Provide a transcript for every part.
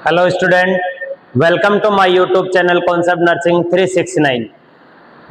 Hello student, welcome to my YouTube channel concept nursing 369।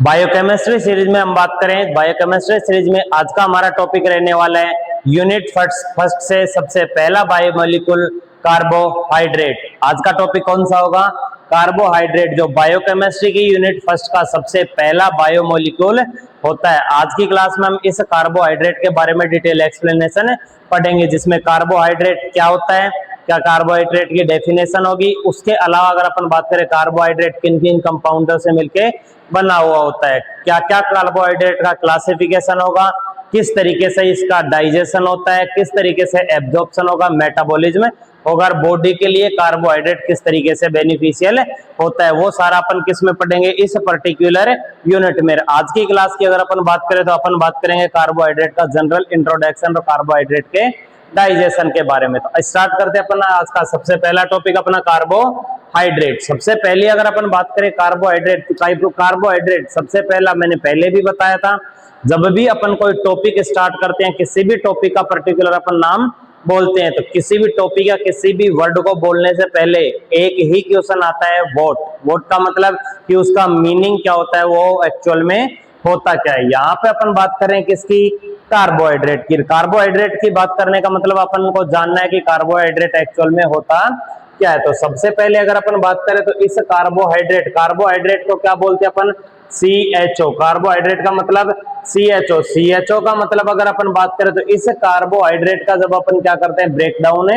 Biochemistry series में हम बात करें। बायोकेमिस्ट्री सीरीज में आज का हमारा टॉपिक रहने वाला है यूनिट फर्स्ट से सबसे पहला बायोमोलिक्यूल कार्बोहाइड्रेट। आज का टॉपिक कौन सा होगा? कार्बोहाइड्रेट, जो बायोकेमिस्ट्री की यूनिट फर्स्ट का सबसे पहला बायोमोलिक्यूल होता है। आज की क्लास में हम इस कार्बोहाइड्रेट के बारे में डिटेल एक्सप्लेनेशन पढ़ेंगे, जिसमें कार्बोहाइड्रेट क्या होता है, क्या कार्बोहाइड्रेट की डेफिनेशन होगी। उसके अलावा अगर अपन बात करें कार्बोहाइड्रेट किन किन कंपाउंडों से मिलके बना हुआ होता है, क्या क्या कार्बोहाइड्रेट का क्लासिफिकेशन होगा, किस तरीके से इसका डाइजेशन होता है, किस तरीके से एब्जॉर्प्शन होगा, मेटाबॉलिज्म होगा, बॉडी के लिए कार्बोहाइड्रेट किस तरीके से बेनिफिशियल होता है, वो सारा अपन किस में पढ़ेंगे, इस पर्टिकुलर यूनिट में। आज की क्लास की अगर अपन बात करें तो अपन बात करेंगे कार्बोहाइड्रेट का जनरल इंट्रोडक्शन और कार्बोहाइड्रेट के डाइजेशन के बारे में। तो स्टार्ट करते हैं अपना आज का सबसे पहला टॉपिक अपना कार्बोहाइड्रेट। सबसे पहले अगर अपन बात करें कार्बोहाइड्रेट, कार्बोहाइड्रेट सबसे पहला मैंने पहले भी बताया था, जब भी अपन कोई टॉपिक स्टार्ट करते हैं, किसी भी टॉपिक का पर्टिकुलर अपन नाम बोलते हैं, तो किसी भी टॉपिक या किसी भी वर्ड को बोलने से पहले एक ही क्वेश्चन आता है, व्हाट। व्हाट का मतलब कि उसका मीनिंग क्या होता है, वो एक्चुअल में होता क्या है। यहाँ पे अपन बात करें किसकी? कार्बोहाइड्रेट की। कार्बोहाइड्रेट की बात करने का मतलब अपन को जानना है कि कार्बोहाइड्रेट एक्चुअल में होता क्या है। तो सबसे पहले अगर अपन बात करें तो इस कार्बोहाइड्रेट को क्या बोलते हैं अपन? CHO। कार्बोहाइड्रेट का मतलब CHO। CHO का मतलब अगर अपन बात करें तो इस कार्बोहाइड्रेट का जब अपन क्या करते हैं, ब्रेक डाउन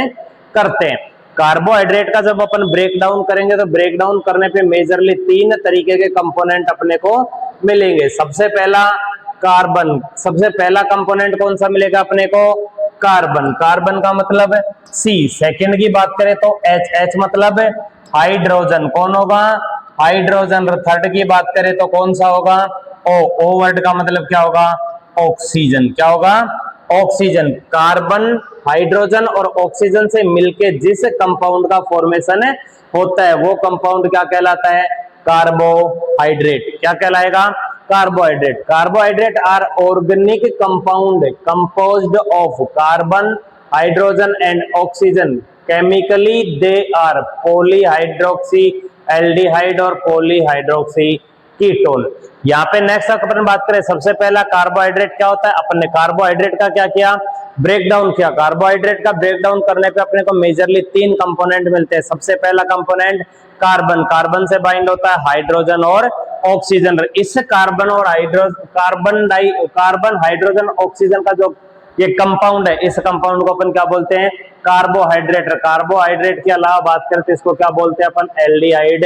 करते हैं। कार्बोहाइड्रेट का जब अपन ब्रेक डाउन करेंगे तो ब्रेक डाउन करने पे मेजरली तीन तरीके के कंपोनेंट अपने को मिलेंगे। सबसे पहला कार्बन। सबसे पहला कंपोनेंट कौन सा मिलेगा अपने को? कार्बन। कार्बन का मतलब C। सेकंड की बात करें तो H मतलब हाइड्रोजन। कौन होगा? हाइड्रोजन। थर्ड की बात करें तो कौन सा होगा? O वर्ड का मतलब क्या होगा? ऑक्सीजन। क्या होगा? ऑक्सीजन। कार्बन, हाइड्रोजन और ऑक्सीजन से मिलके जिस कंपाउंड का फॉर्मेशन होता है वो कंपाउंड क्या कहलाता है? कार्बोहाइड्रेट। क्या कहलाएगा? Carbohydrate. Carbohydrate are organic compound composed of carbon, hydrogen and oxygen. Chemically they are polyhydroxy aldehyde और पॉलीहाइड्रोक्सी कीटोन। यहाँ पे नेक्स्ट अपन बात करें, सबसे पहला कार्बोहाइड्रेट क्या होता है। अपन ने कार्बोहाइड्रेट का क्या किया? ब्रेक डाउन किया। कार्बोहाइड्रेट का ब्रेक डाउन करने पे अपने को मेजरली तीन कंपोनेंट मिलते हैं। सबसे पहला कंपोनेंट कार्बन। कार्बन से बाइंड होता है हाइड्रोजन और ऑक्सीजन। इस कार्बन और कार्बन हाइड्रोजन ऑक्सीजन का जो ये कंपाउंड है, इस कंपाउंड को अपन क्या बोलते हैं? कार्बोहाइड्रेट। कार्बोहाइड्रेट के अलावा बात करते हैं इसको क्या बोलते हैं अपन? Aldehyde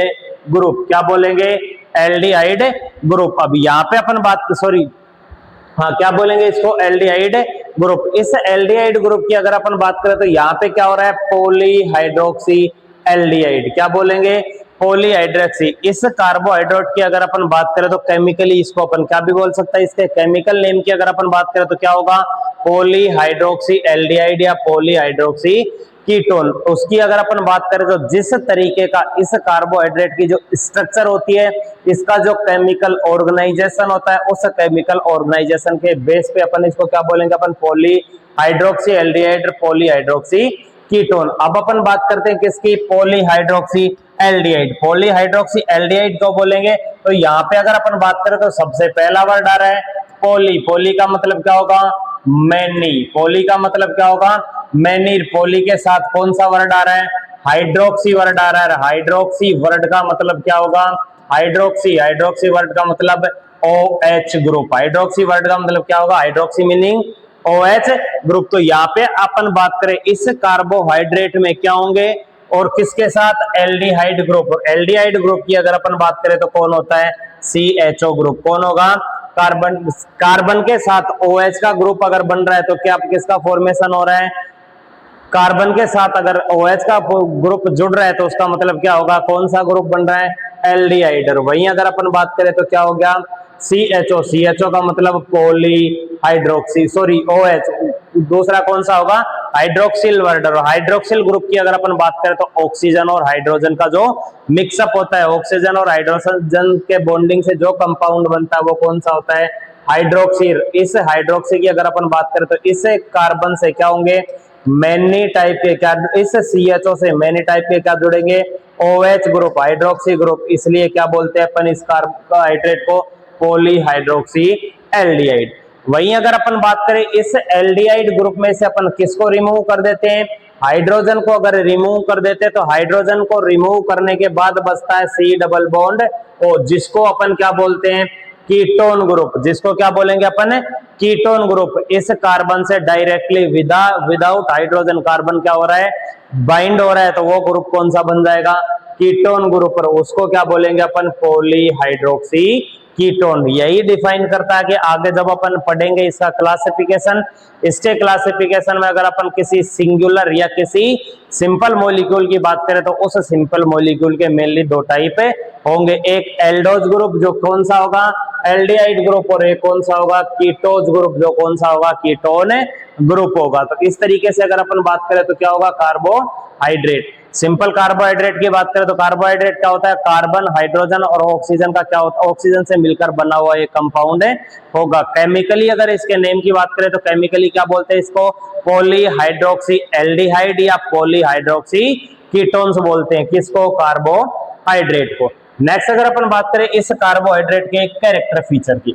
group. क्या बोलेंगे? Aldehyde group. अब यहाँ पे अपन बात क्या बोलेंगे इसको? Aldehyde group. इस एल्डिहाइड ग्रुप की अगर अपन बात करें तो यहाँ पे क्या हो रहा है? Polyhydroxy aldehyde. क्या बोलेंगे? पॉलीहाइड्रोक्सी। इस कार्बोहाइड्रेट की अगर अपन बात करें तो केमिकली इसको अपन क्या भी बोल सकते हैं? इसके केमिकल नेम की अगर अपन बात करें तो क्या होगा? पॉलीहाइड्रोक्सी एल्डिहाइड या पॉलीहाइड्रोक्सी कीटोन। उसकी अगर अपन बात करें तो जिस तरीके का इस कार्बोहाइड्रेट की जो स्ट्रक्चर होती है, इसका जो केमिकल ऑर्गेनाइजेशन होता है, उस केमिकल ऑर्गेनाइजेशन के बेस पे अपन इसको क्या बोलेंगे? अपन पॉलीहाइड्रोक्सी एल्डिहाइड, पॉलीहाइड्रोक्सी कीटोन। अब अपन बात करते हैं किसकी? Polyhydroxy aldehyde. पॉलीहाइड्रोक्सी एल्डिहाइड को बोलेंगे तो यहाँ पे अगर अपन बात करें तो सबसे पहला वर्ड आ रहा है पॉली। पॉली का मतलब क्या होगा? मैनी। पॉली का मतलब क्या होगा? मैनी। पॉली के साथ कौन सा वर्ड आ रहा है? हाइड्रोक्सी वर्ड आ रहा है। हाइड्रोक्सी वर्ड का मतलब क्या होगा? हाइड्रोक्सी। हाइड्रोक्सी वर्ड का मतलब OH ग्रुप। हाइड्रोक्सी वर्ड का मतलब क्या होगा? Hydroxy meaning OH group. तो यहाँ पे अपन बात करें इस कार्बोहाइड्रेट में क्या होंगे और किसके साथ? Aldehyde group. एल्डिहाइड ग्रुप की अगर अपन बात करें तो कौन होता है? CHO group. कौन होगा? कार्बन। कार्बन के साथ OH का ग्रुप अगर बन रहा है तो क्या किसका फॉर्मेशन हो रहा है? कार्बन के साथ अगर OH का ग्रुप जुड़ रहा है तो उसका मतलब क्या होगा? कौन सा ग्रुप बन रहा है? एल्डिहाइड। वहीं अगर अपन बात करें तो क्या हो गया? CHO। CHO का मतलब पॉलीहाइड्रोक्सी OH। दूसरा कौन सा होगा? Hydroxyl word. और हाइड्रोक्सिल ग्रुप की अगर अपन बात करें तो ऑक्सीजन और हाइड्रोजन का जो मिक्सअप होता है, ऑक्सीजन और हाइड्रोजन के बॉन्डिंग से जो कंपाउंड बनता है वो कौन सा होता है? हाइड्रोक्सी। इस हाइड्रोक्सी की अगर अपन बात करें तो इस कार्बन से क्या होंगे? मैनी टाइप के क्या, इस CHO से मैनी टाइप के क्या जुड़ेंगे, OH ग्रुप, हाइड्रोक्सी ग्रुप, इसलिए क्या बोलते हैं अपन इस कार्बोहाइड्रेट को, पॉलीहाइड्रोक्सी एल्डिहाइड। वहीं अगर अपन बात करें इस एल्डिहाइड ग्रुप में से अपन किसको रिमूव कर देते हैं, हाइड्रोजन को अगर रिमूव कर देते हैं तो हाइड्रोजन को रिमूव करने के बाद बचता है C डबल बॉन्ड O, जिसको अपन क्या बोलते हैं, कीटोन ग्रुप, जिसको क्या बोलेंगे अपन, कीटोन ग्रुप। इस कार्बन से डायरेक्टली विदाउट हाइड्रोजन कार्बन क्या हो रहा है, बाइंड हो रहा है, तो वो ग्रुप कौन सा बन जाएगा, कीटोन ग्रुप, और उसको क्या बोलेंगे अपन, पॉलीहाइड्रोक्सी कीटोन। यही डिफाइन करता है कि आगे जब अपन पढ़ेंगे इसका क्लासिफिकेशन, इसके क्लासिफिकेशन में अगर अपन किसी सिंगुलर या किसी सिंपल मॉलिक्यूल की बात करें तो उस सिंपल मॉलिक्यूल के मेनली दो टाइप होंगे, एक एल्डोज ग्रुप जो कौन सा होगा, एल्डिहाइड ग्रुप, और एक कौन सा होगा, कीटोज ग्रुप जो कौन सा होगा, कीटोन ग्रुप होगा। तो इस तरीके से अगर अपन बात करें तो क्या होगा, कार्बोहाइड्रेट। सिंपल कार्बोहाइड्रेट की बात करें तो कार्बोहाइड्रेट क्या होता है, कार्बन, हाइड्रोजन और ऑक्सीजन का क्या होता है, ऑक्सीजन से मिलकर बना हुआ एक कंपाउंड होगा। केमिकली अगर इसके नेम की बात करें तो केमिकली क्या बोलते हैं इसको, पॉलीहाइड्रोक्सी एल्डिहाइड या पॉलीहाइड्रोक्सी कीटोन्स बोलते हैं, किसको, कार्बोहाइड्रेट को। नेक्स्ट अगर अपन बात करें इस कार्बोहाइड्रेट के कैरेक्टर फीचर की,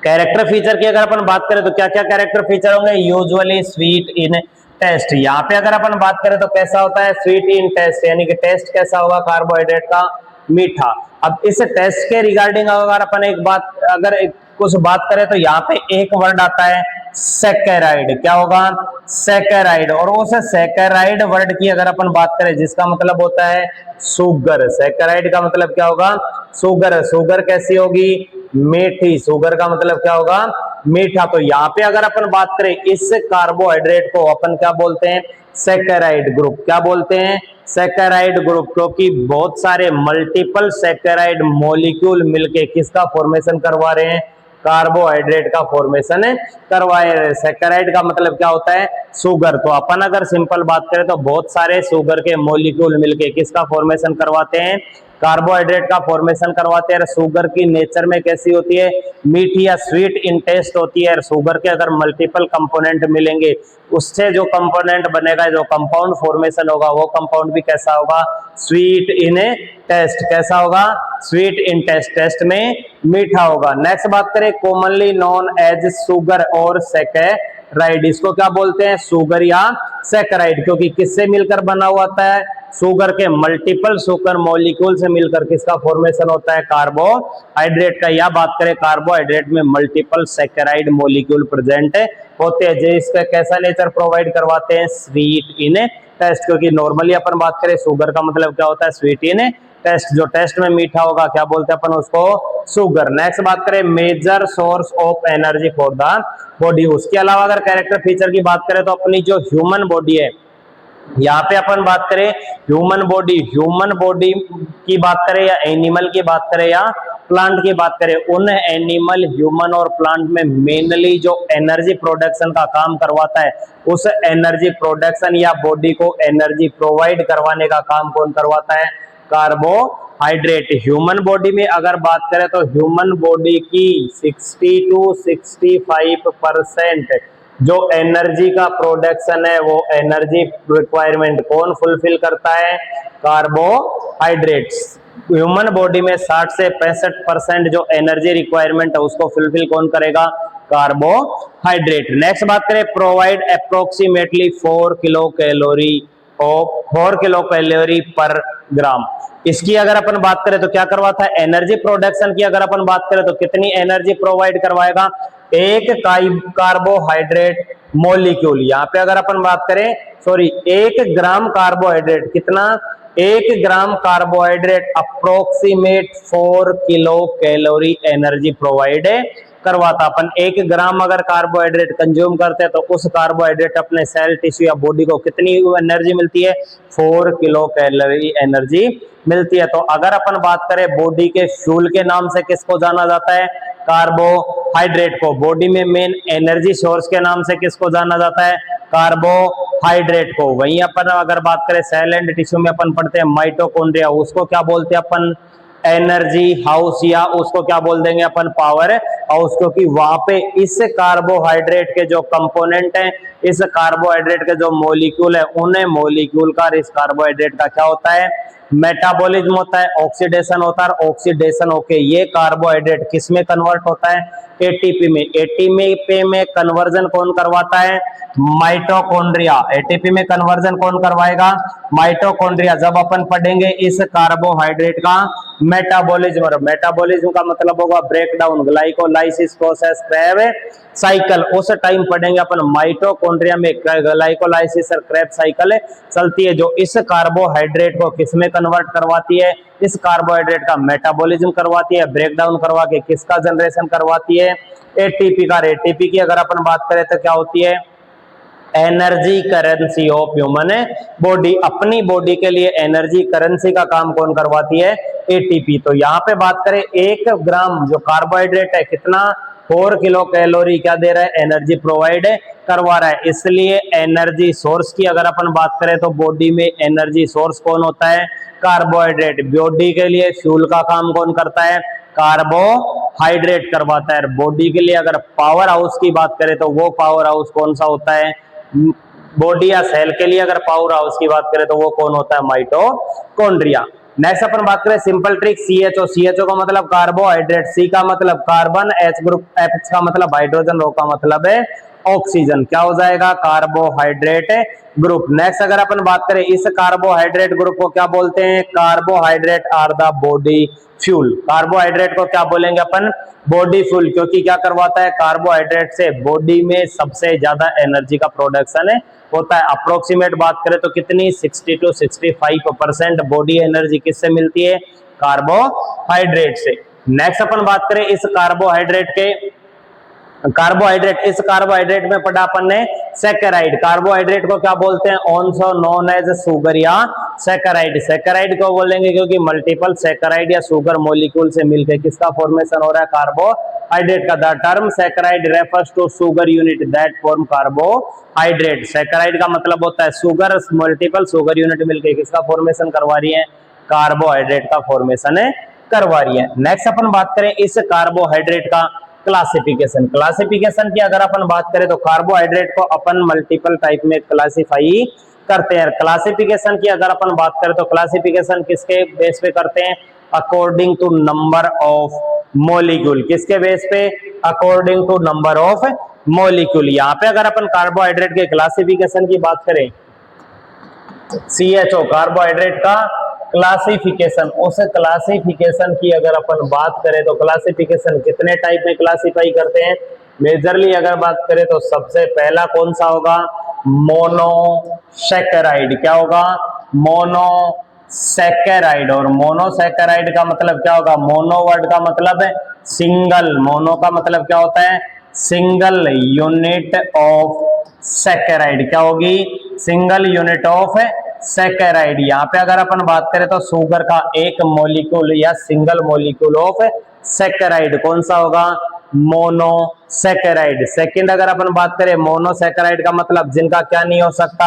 कैरेक्टर फीचर की अगर अपन बात करें तो क्या क्या कैरेक्टर फीचर होंगे, यूजुअली स्वीट इन टेस्ट। यहाँ पे अगर अपन बात करें तो कैसा होता है, स्वीट इन टेस्ट, यानी कि टेस्ट कैसा होगा कार्बोहाइड्रेट का, मीठा। अब इस टेस्ट के रिगार्डिंग अगर अपन कुछ बात करें तो यहाँ पे एक वर्ड आता है सैकेराइड, क्या होगा, सैकेराइड। और उस सैकेराइड वर्ड की अगर अपन बात करें जिसका मतलब होता है शुगर, सैकेराइड का मतलब क्या होगा, शुगर। शुगर कैसी होगी, मीठी, शुगर का मतलब क्या होगा, मीठा। तो यहाँ पे अगर अपन बात करें इस कार्बोहाइड्रेट को अपन क्या बोलते हैं, सैकेराइड ग्रुप, क्या बोलते हैं, सैकेराइड ग्रुप, क्योंकि बहुत सारे मल्टीपल सैकेराइड मॉलिक्यूल मिलके किसका फॉर्मेशन करवा रहे हैं, कार्बोहाइड्रेट का फॉर्मेशन करवाए रहे। सैकेराइड का मतलब क्या होता है, शुगर। तो अपन अगर सिंपल बात करें तो बहुत सारे शुगर के मॉलिक्यूल मिलके किसका फॉर्मेशन करवाते हैं, कार्बोहाइड्रेट का फॉर्मेशन करवाते हैं। शुगर की नेचर में कैसी होती है, मीठी या स्वीट इन टेस्ट होती है। शुगर के अगर मल्टीपल कंपोनेंट मिलेंगे उससे जो कंपोनेंट बनेगा, जो कंपाउंड फॉर्मेशन होगा वो कंपाउंड भी कैसा होगा, स्वीट इन टेस्ट, कैसा होगा, स्वीट इन टेस्ट, टेस्ट में मीठा होगा। नेक्स्ट बात करें कॉमनली नोन एज शुगर और सैकेराइड, इसको क्या बोलते हैं, शुगर या सैकेराइड, क्योंकि किससे मिलकर बना हुआ होता है, शुगर के मल्टीपल शुगर मॉलिक्यूल से मिलकर किसका फॉर्मेशन होता है, कार्बोहाइड्रेट का। या बात करें कार्बोहाइड्रेट में मल्टीपल सैकेराइड मॉलिक्यूल प्रेजेंट होते हैं जो इसका कैसा नेचर प्रोवाइड करवाते हैं, स्वीट इन टेस्ट। क्योंकि नॉर्मली अपन बात करें शुगर का मतलब क्या होता है, स्वीट इन टेस्ट, जो टेस्ट में मीठा होगा क्या बोलते हैं अपन उसको, शुगर। नेक्स्ट बात करें major source of energy for the body. उसके अलावा अगर कैरेक्टर फीचर की बात करें तो अपनी जो ह्यूमन बॉडी है, यहाँ पे अपन बात करें ह्यूमन बॉडी की बात करें या एनिमल की बात करें या प्लांट की बात करें, उन एनिमल, ह्यूमन और प्लांट में मेनली जो एनर्जी प्रोडक्शन का काम करवाता है, उस एनर्जी प्रोडक्शन या बॉडी को एनर्जी प्रोवाइड करवाने का काम कौन करवाता है, कार्बोहाइड्रेट। ह्यूमन बॉडी में अगर बात करें तो ह्यूमन बॉडी की 60 to 65% जो एनर्जी का प्रोडक्शन है वो एनर्जी रिक्वायरमेंट कौन फुलफिल करता है, कार्बोहाइड्रेट्स। ह्यूमन बॉडी में 60 से 65% जो एनर्जी रिक्वायरमेंट है उसको फुलफिल कौन करेगा, कार्बोहाइड्रेट। नेक्स्ट बात करें प्रोवाइड अप्रोक्सीमेटली 4 किलो कैलोरी पर ग्राम। इसकी अगर अपन बात करें तो क्या करवाता है, एनर्जी प्रोडक्शन की अगर अपन बात करें तो कितनी एनर्जी प्रोवाइड करवाएगा, एक कार्बोहाइड्रेट मॉलिक्यूल, यहाँ पे अगर अपन बात करें, सॉरी, 1 ग्राम कार्बोहाइड्रेट, कितना, 1 ग्राम carbohydrate approximate 4 kilo calorie energy provide करवाता। अपन 1 ग्राम अगर कार्बोहाइड्रेट कंज्यूम करते हैं तो उस कार्बोहाइड्रेट अपने सेल, टिश्यू या बॉडी को कितनी एनर्जी मिलती है, 4 किलो कैलोरी एनर्जी मिलती है। तो अगर अपन बात करें बॉडी के फ्यूल के नाम से किसको जाना जाता है, कार्बोहाइड्रेट को। बॉडी में मेन एनर्जी सोर्स के नाम से किसको जाना जाता है, कार्बोहाइड्रेट को। वहीं अपन अगर बात करें सेल एंड टिश्यू में अपन पढ़ते हैं माइटोकॉन्ड्रिया, उसको क्या बोलते हैं अपन, एनर्जी हाउस, या उसको क्या बोल देंगे अपन, पावर हाउस, क्योंकि वहां पे इस कार्बोहाइड्रेट के जो कंपोनेंट हैं, इस कार्बोहाइड्रेट के जो मॉलिक्यूल है, उन्हें मॉलिक्यूल का इस कार्बोहाइड्रेट का क्या होता है, मेटाबॉलिज्म होता है, ऑक्सीडेशन होता है, और ऑक्सीडेशन होके ये कार्बोहाइड्रेट किस में कन्वर्ट होता है, एटीपी में। एटीपी में कन्वर्जन कौन करवाता है, माइटोकॉन्ड्रिया। एटीपी में कन्वर्जन कौन करवाएगा, माइटोकॉन्ड्रिया। जब अपन पढ़ेंगे इस कार्बोहाइड्रेट का मेटाबॉलिज्म, और मेटाबॉलिज्म का मतलब होगा breakdown, glycolysis process, Krebs cycle, उस टाइम पढ़ेंगे अपन माइटोकॉन्ड्रिया में ग्लाइकोलाइसिस और क्रेब साइकिल चलती है, जो इस कार्बोहाइड्रेट को किसमें कन्वर्ट करवाती है, इस कार्बोहाइड्रेट का मेटाबॉलिज्म करवाती है, ब्रेकडाउन करवा के किसका जनरेशन करवाती है, एटीपी का। एटीपी की अगर अपन बात करें तो क्या होती है, energy currency of human body. अपनी बॉडी के लिए एनर्जी करेंसी का काम कौन करवाती है, एटीपी। तो यहाँ पे बात करें 1 ग्राम जो कार्बोहाइड्रेट है कितना, 4 किलो कैलोरी क्या दे रहा है, एनर्जी प्रोवाइड करवा रहा है। इसलिए एनर्जी सोर्स की अगर अपन बात करें तो बॉडी में एनर्जी सोर्स कौन होता है, कार्बोहाइड्रेट। बॉडी के लिए फ्यूल का काम कौन करता है, कार्बोहाइड्रेट करवाता है। बॉडी के लिए अगर पावर हाउस की बात करें तो वो पावर हाउस कौन सा होता है, बॉडी या सेल के लिए अगर पावर हाउस की बात करें तो वो कौन होता है, माइटोकॉन्ड्रिया। नेक्स्ट अपन बात करें सिंपल ट्रिक, सीएचओ। सीएचओ का मतलब कार्बोहाइड्रेट, सी का मतलब कार्बन, एच ग्रुप, एच का मतलब हाइड्रोजन, ओ का मतलब है ऑक्सीजन। क्या हो जाएगा, कार्बोहाइड्रेट ग्रुप। नेक्स्ट अगर अपन बात करें इस कार्बोहाइड्रेट ग्रुप को क्या बोलते हैं, carbohydrate are the body fuel. Carbohydrate को क्या बोलेंगे अपन, बॉडी फ्यूल, क्योंकि क्या करवाता है, कार्बोहाइड्रेट से बॉडी में सबसे ज्यादा एनर्जी का प्रोडक्शन होता है। अप्रोक्सीमेट बात करें तो कितनी, 60 to 65% बॉडी एनर्जी किससे मिलती है, कार्बोहाइड्रेट से। नेक्स्ट अपन बात करें इस कार्बोहाइड्रेट के, इस कार्बोहाइड्रेट में पढ़ा अपन ने सैकराइड। कार्बोहाइड्रेट को क्या बोलते हैं, ऑल्सो नोन एज सुगर या सैकराइड। सैकराइड को बोलेंगे क्योंकि मल्टीपल सैकराइड या सुगर मॉलिक्यूल से मिलकर किसका फॉर्मेशन हो रहा है, कार्बोहाइड्रेट का। The term saccharide refers to sugar unit that form carbohydrate. Saccharide का मतलब होता है सुगर, मल्टीपल सुगर यूनिट मिलकर किसका फॉर्मेशन करवा रही है, कार्बोहाइड्रेट का फॉर्मेशन करवा रही है। नेक्स्ट अपन बात करें इस कार्बोहाइड्रेट का क्लासिफिकेशन। क्लासिफिकेशन की अगर अपन बात करें तो कार्बोहाइड्रेट को अपन मल्टीपल टाइप में क्लासिफाई करते हैं। क्लासिफिकेशन की अगर अपन बात करें तो क्लासिफिकेशन किसके बेस पे करते हैं, according to number of molecule. किसके बेस पे, according to number of molecule. यहाँ पे अगर अपन कार्बोहाइड्रेट के क्लासिफिकेशन की बात करें, सीएचओ कार्बोहाइड्रेट का क्लासिफिकेशन, उस क्लासिफिकेशन की अगर अपन बात करें तो क्लासिफिकेशन कितने टाइप में क्लासिफाई करते हैं, मेजरली अगर बात करें तो सबसे पहला कौन सा होगा, मोनोसैकेराइड। क्या होगा, मोनोसैकेराइड। और मोनोसैकेराइड का मतलब क्या होगा, मोनो वर्ड का मतलब है सिंगल, मोनो का मतलब क्या होता है, सिंगल यूनिट ऑफ सैकेराइड। क्या होगी, सिंगल यूनिट ऑफ सैकेराइड। यहाँ पे अगर अपन बात करें तो शुगर का एक मॉलिक्यूल या सिंगल मॉलिक्यूल ऑफ सैकेराइड कौन सा होगा, मोनोसैकेराइड। सेकंड अगर अपन बात करें मोनोसैकेराइड का मतलब जिनका क्या नहीं हो सकता,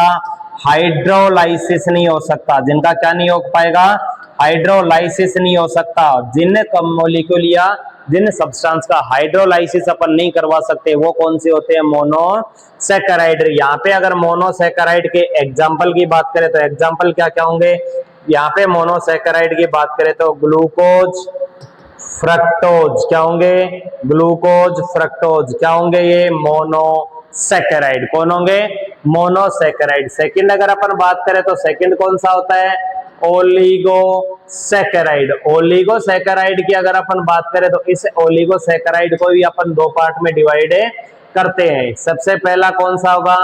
हाइड्रोलाइसिस नहीं हो सकता। जिनका क्या नहीं हो पाएगा, हाइड्रोलाइसिस नहीं हो सकता। जिन मॉलिक्यूल या जिन सब्सटेंस का हाइड्रोलाइसिस अपन नहीं करवा सकते वो कौन से होते हैं, मोनोसैकेराइड। यहाँ पे अगर मोनोसैकेराइड के एग्जांपल की बात करें तो एग्जांपल क्या क्या होंगे, यहाँ पे मोनोसैकेराइड की बात करें तो ग्लूकोज, फ्रक्टोज। क्या होंगे, ग्लूकोज, फ्रक्टोज। क्या होंगे, ये मोनोसैकेराइड। कौन होंगे, मोनोसैकेराइड। सेकंड अगर अपन बात करें तो सेकंड कौन सा होता है, ओलिगोसैकेराइड। ओलिगोसैकेराइड की अगर अपन बात करें तो इस ओलिगोसैकेराइड को भी अपन दो पार्ट में डिवाइड करते हैं। सबसे पहला कौन सा होगा,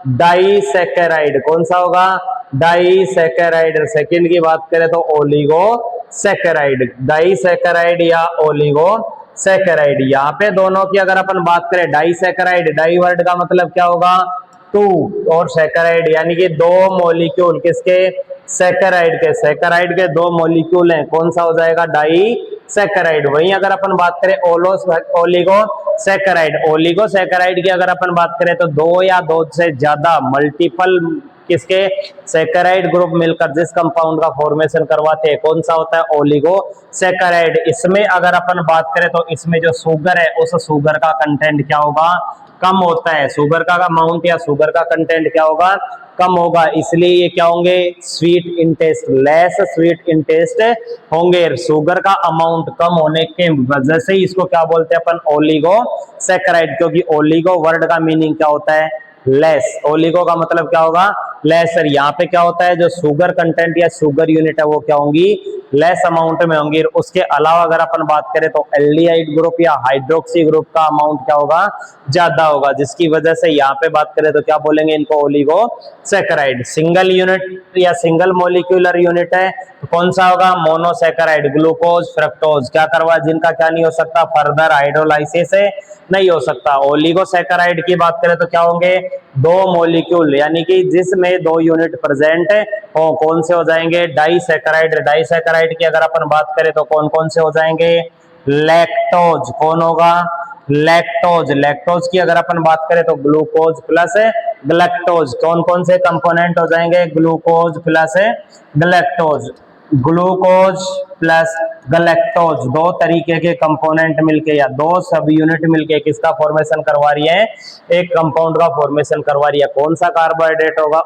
डाइसैकेराइड। कौन सा होगा, डाइसैकेराइड। सेकंड की बात करें तो ओलिगोसैकेराइड, डाइसैकेराइड या ओलिगोसैकेराइड। यहाँ पे दोनों की अगर अपन बात करें, डाइसैकेराइड, डाई वर्ड का मतलब क्या होगा, टू, और सैकेराइड यानी कि दो मॉलिक्यूल किसके, सैकेराइड के। सैकेराइड के दो मॉलिक्यूल हैं, कौन सा हो जाएगा, डाइसैकेराइड। वहीं अगर अपन बात करें ओलिगोसैकेराइड, ओलिगोसैकेराइड की अगर अपन बात करें तो दो या दो से ज्यादा मल्टीपल किसके, सैकराइड ग्रुप मिलकर जिस कंपाउंड का फॉर्मेशन करवाते हैं कौन सा होता है, ओलिगोसैकराइड। इसमें अगर अपन बात करें तो इसमें जो शुगर है उस शुगर का कंटेंट क्या होगा, कम होता है। शुगर का अमाउंट या शुगर का कंटेंट क्या होगा, कम होगा, इसलिए ये क्या होंगे, sweet in taste, less sweet in taste होंगे। शुगर का अमाउंट कम होने के वजह से इसको क्या बोलते हैं अपन, ओलिगोसैकराइड, क्योंकि ओलिगो वर्ड का मीनिंग क्या होता है, लेस। ओलिगो का मतलब क्या होगा, लेस। यहाँ पे क्या होता है, जो शुगर कंटेंट या शुगर यूनिट है वो क्या होंगी, लेस अमाउंट में होंगी। उसके अलावा अगर अपन बात करें तो एल्डिहाइड ग्रुप या हाइड्रोक्सी ग्रुप का अमाउंट क्या होगा, ज्यादा होगा, जिसकी वजह से यहाँ पे बात करें तो क्या बोलेंगे इनको, ओलिगोसैकराइड। सिंगल यूनिट या सिंगल मोलिक्यूलर यूनिट है तो कौन सा होगा, मोनोसैकराइड, ग्लूकोज, फ्रक्टोज, क्या करवा, जिनका क्या नहीं हो सकता, फर्दर हाइड्रोलाइसिस नहीं हो सकता। ओलिगोसैकराइड की बात करें तो क्या होंगे, दो मॉलिक्यूल, यानी कि जिसमें दो यूनिट प्रेजेंट हो, कौन से हो जाएंगे, डाइसैकराइड। डाइसैकराइड की अगर अपन बात करें तो कौन कौन से हो जाएंगे, लैक्टोज, कौन होगा, लैक्टोज। लैक्टोज की अगर अपन बात करें तो ग्लूकोज प्लस गलैक्टोज, कौन कौन से कंपोनेंट हो जाएंगे, ग्लूकोज प्लस गलैक्टोज। ग्लूकोज प्लस गलैक्टोज दो तरीके के कंपोनेंट मिलके या दो सब यूनिट मिलके किसका फॉर्मेशन करवा रही है, एक कंपाउंड का फॉर्मेशन करवा रही है। कौन सा कार्बोहाइड्रेट होगा,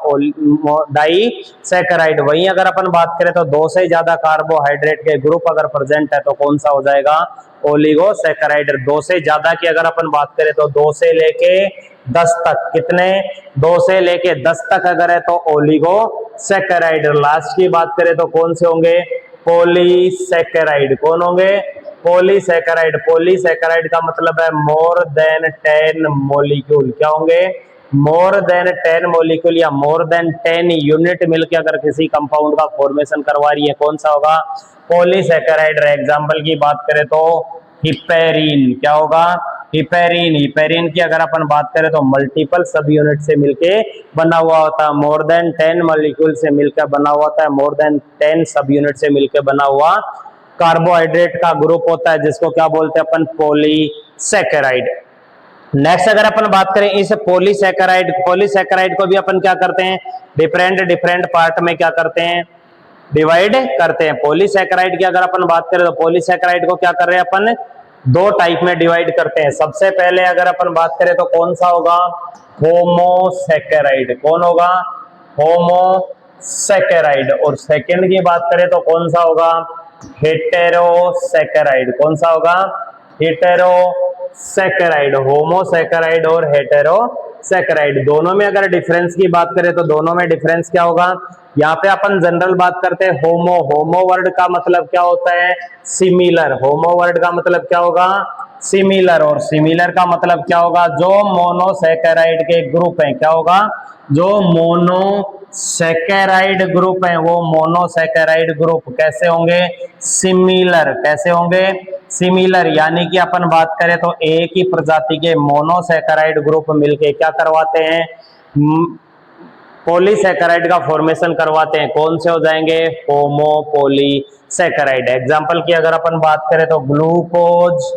डाइसैकराइड। वहीं अगर अपन बात करें तो दो से ज्यादा कार्बोहाइड्रेट के ग्रुप अगर प्रेजेंट है तो कौन सा हो जाएगा, ओलिगोसैकराइड। दो से ज्यादा की अगर अपन बात करें तो 2 से लेके 10 तक, कितने, 2 से लेके 10 तक अगर है तो ओलिगोसैकराइड। लास्ट की बात करें तो कौन से होंगे, पॉलीसैकराइड। कौन होंगे, पॉलीसैकराइड। पॉलीसैकराइड का मतलब है मोर देन 10 मॉलिक्यूल, क्या होंगे, मोर देन 10 मॉलिक्यूल या मोर देन 10 यूनिट मिलकर अगर किसी कंपाउंड का फॉर्मेशन करवा रही है कौन सा होगा, पॉलीसैकराइड। एग्जांपल की बात करें तो हिपेरिन, क्या होगा, हिपेरिन। हिपेरिन की अगर अपन बात करें तो मल्टीपल सब यूनिट से मिलके बना हुआ होता है, मोर देन 10 मॉलिक्यूल से मिलकर बना हुआ होता है, मोर देन 10 सब यूनिट से मिलकर बना हुआ कार्बोहाइड्रेट का ग्रुप होता है, जिसको क्या बोलते हैं अपन, पॉलीसैकराइड। नेक्स्ट अगर अपन बात करें इस पॉलीसैकराइड, पॉलीसैकराइड को भी अपन क्या करते हैं, डिफरेंट डिफरेंट पार्ट में क्या करते हैं, डिवाइड करते हैं। पॉलीसैकराइड की अगर अपन बात करें तो पॉलीसैकराइड को क्या कर रहे हैं अपन, दो टाइप में डिवाइड करते हैं। सबसे पहले अगर अपन बात करें तो कौन सा होगा, होमोसैकराइड। कौन होगा, होमोसैकराइड। और सेकंड की बात करें तो कौन सा होगा, हेटेरोसैकराइड। कौन सा होगा, हेटेरोसैकराइड। होमोसैकराइड और हेटेरोसैकराइड दोनों में अगर डिफरेंस की बात करें तो दोनों में डिफरेंस क्या होगा, यहाँ पे अपन जनरल बात करते हैं होमो। होमो वर्ड का मतलब क्या होता है, सिमिलर। होमो वर्ड का मतलब क्या होगा, सिमिलर। और सिमिलर का मतलब क्या होगा, जो मोनोसैकराइड के ग्रुप हैं, क्या होगा, जो मोनोसैकराइड ग्रुप हैं वो मोनोसैकराइड ग्रुप कैसे होंगे, सिमिलर। कैसे होंगे, सिमिलर। यानी कि अपन बात करें तो एक ही प्रजाति के मोनोसैकराइड ग्रुप मिलके क्या करवाते हैं, पॉलीसैकराइड का फॉर्मेशन करवाते हैं। कौन से हो जाएंगे, होमो पॉलीसैकराइड। एग्जांपल की अगर अपन बात करें तो ग्लूकोज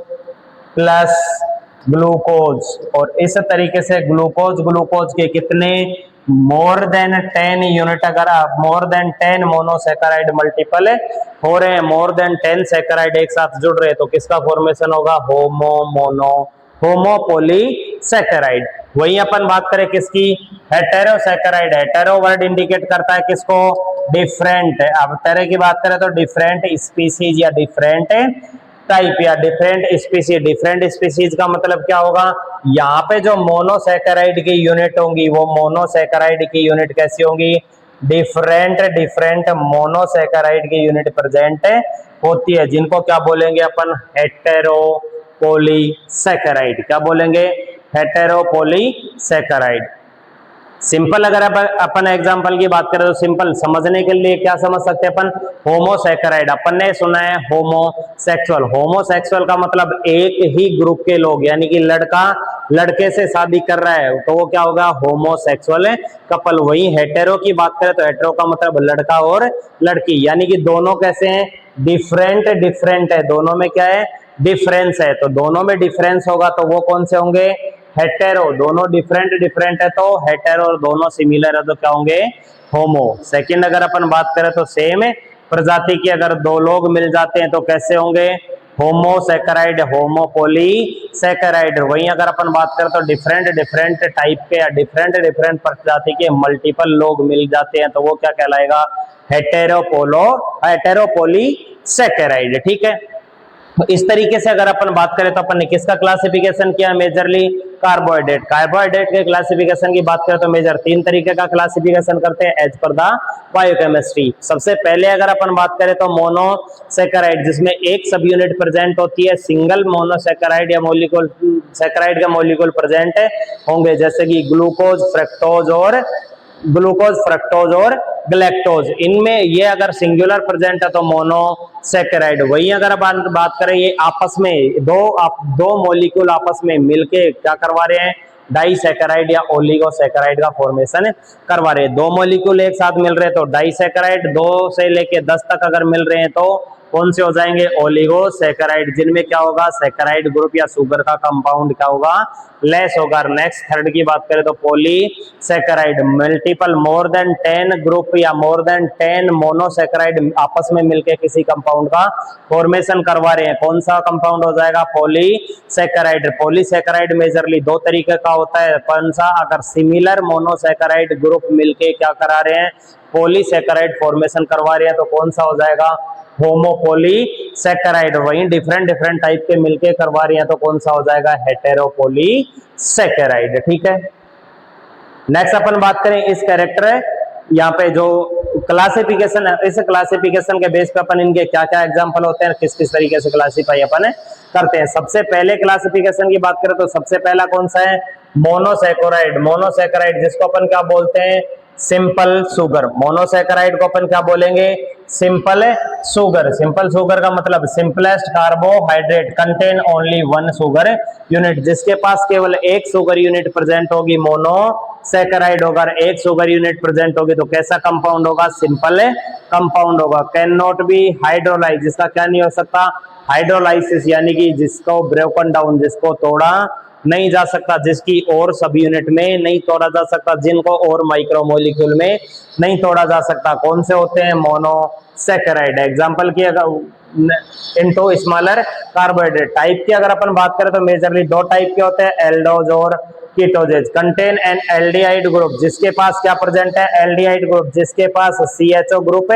प्लस ग्लूकोज। और इस तरीके से ग्लूकोज ग्लूकोज के कितने, मोर देन 10 यूनिट, अगर मोर देन 10 मोनोसैकराइड मल्टीपल हो रहे हैं, मोर देन 10 सैकराइड एक साथ जुड़ रहे हैं तो किसका फॉर्मेशन होगा, होमो मोनो होमो पॉलीसैकराइड। वहीं अपन बात करें किसकी, हेटेरोसैकराइड। हेटेरो वर्ड इंडिकेट करता है किसको, डिफरेंट। अब तरह की बात करें तो डिफरेंट स्पीसीज या डिफरेंट टाइप या डिफरेंट स्पीसीज। डिफरेंट स्पीसीज का मतलब क्या होगा, यहाँ पे जो मोनोसैकराइड की यूनिट होंगी वो मोनोसैकराइड की यूनिट कैसी होंगी, डिफरेंट डिफरेंट मोनोसैकराइड की यूनिट प्रेजेंट होती है, जिनको क्या बोलेंगे अपन, हेटेरो पॉलीसैकराइड। क्या बोलेंगे, हेटेरो पॉलीसैकराइड। सिंपल अगर अपन एग्जांपल की बात करें तो सिंपल समझने के लिए क्या समझ सकते हैं अपन, होमोसैकराइड। अपन ने सुना है होमोसेक्सुअल। होमोसेक्सुअल का मतलब एक ही ग्रुप के लोग, यानी कि लड़का लड़के से शादी कर रहा है तो वो क्या होगा, होमोसेक्सुअल कपल। वही हेटेरो की बात करें तो हेटेरो का मतलब लड़का और लड़की, यानी कि दोनों कैसे हैं, डिफरेंट डिफरेंट है, दोनों में क्या है, डिफरेंस है। तो दोनों में डिफरेंस होगा तो वो कौन से होंगे, हेटेरो, दोनों डिफरेंट डिफरेंट है तो हेटेरो, और दोनों सिमिलर है तो क्या होंगे, होमो। सेकंड अगर अपन बात करें तो सेम प्रजाति के अगर दो लोग मिल जाते हैं तो कैसे होंगे, होमोसैकेराइड, होमोपोलीसैकेराइड। वहीं अगर अपन बात करें तो डिफरेंट डिफरेंट टाइप के या डिफरेंट डिफरेंट प्रजाति के मल्टीपल लोग मिल जाते हैं तो वो क्या कहलाएगा, हेटेरोपोलीसैकेराइड। ठीक है, तो इस तरीके से अगर अपन बात करें तो अपन ने किसका क्लासिफिकेशन किया, मेजरली कार्बोहाइड्रेट। कार्बोहाइड्रेट के क्लासिफिकेशन की बात करें तो मेजर 3 तरीके का क्लासिफिकेशन करते हैं एज पर द बायोकेमिस्ट्री। सबसे पहले अगर अपन बात करें तो मोनोसैकेराइड, जिसमें एक सब यूनिट प्रेजेंट होती है, सिंगल मोनोसैकेराइड या मॉलिक्यूल सैकेराइड का मॉलिक्यूल प्रेजेंट होंगे, जैसे कि ग्लूकोज और गैलेक्टोज। इनमें ये अगर सिंगुलर प्रेजेंट है तो मोनोसैकेराइड। वहीं अगर अपन बात करें ये आपस में दो मॉलिक्यूल आपस में मिलके क्या करवा रहे हैं, डाइसैकेराइड या ओलिगोसैकेराइड का फॉर्मेशन करवा रहे हैं। दो मॉलिक्यूल एक साथ मिल रहे हैं तो डाइसैकेराइड, 2 से लेके 10 तक अगर मिल रहे हैं तो कौन से हो जाएंगे, ओलिगोसैकेराइड, जिनमें क्या होगा, सैकेराइड ग्रुप या शुगर का कंपाउंड क्या होगा, लेस होगा। नेक्स्ट थर्ड की बात करें तो polysaccharide, multiple more than 10 group या मोर देन 10 मोनोसैकेराइड आपस में मिलकर किसी कंपाउंड का फॉर्मेशन करवा रहे हैं, कौन सा कंपाउंड हो जाएगा, पॉलीसैकेराइड। पॉलीसैकेराइड मेजरली 2 तरीके का होता है, कौन सा, अगर सिमिलर मोनोसैकेराइड ग्रुप मिलके क्या करा रहे हैं, पॉलीसैकेराइड फॉर्मेशन करवा रहे हैं तो कौन सा हो जाएगा, होमोपोलीसैकेराइड। वहीं डिफरेंट डिफरेंट टाइप के मिलके करवा रही हैं तो कौन सा हो जाएगा, हेटेरोपोलीसैकेराइड। ठीक है, नेक्स्ट अपन बात करें इस कैरेक्टर, यहाँ पे जो क्लासिफिकेशन है, इस क्लासिफिकेशन के बेस पे अपन इनके क्या क्या एग्जांपल होते हैं, किस किस तरीके से क्लासिफाई अपन करते हैं। सबसे पहले क्लासिफिकेशन की बात करें तो सबसे पहला कौन सा है, मोनोसैकेराइड। मोनोसैकेराइड जिसको अपन क्या बोलते हैं, सिंपल शुगर। मोनोसैकेराइड को अपन क्या बोलेंगे, सिंपल शुगर। सिंपल शुगर का मतलब simplest carbohydrate contain only 1 sugar unit, जिसके पास केवल एक शुगर यूनिट प्रेजेंट होगी, मोनोसैकेराइड होगा। एक शुगर यूनिट प्रेजेंट होगी तो कैसा कंपाउंड होगा, सिंपल कंपाउंड होगा। कैन नॉट बी हाइड्रोलाइज, जिसका क्या नहीं हो सकता, हाइड्रोलाइसिस, यानी कि जिसको ब्रोकन डाउन, जिसको तोड़ा नहीं जा सकता, जिसकी और सब यूनिट में नहीं तोड़ा जा सकता, जिनको और माइक्रोमोलिक्यूल में नहीं तोड़ा जा सकता, कौन से होते हैं, मोनोसैकेराइड। एग्जांपल की अगर इनटू स्मॉलर कार्बोहाइड्रेट टाइप की अगर अपन बात करें तो मेजरली 2 टाइप के होते हैं, एल्डोज और कीटोजेज। कंटेन एन एल्डिहाइड ग्रुप, जिसके पास क्या प्रेजेंट है, एल्डिहाइड ग्रुप, जिसके पास CHO ग्रुप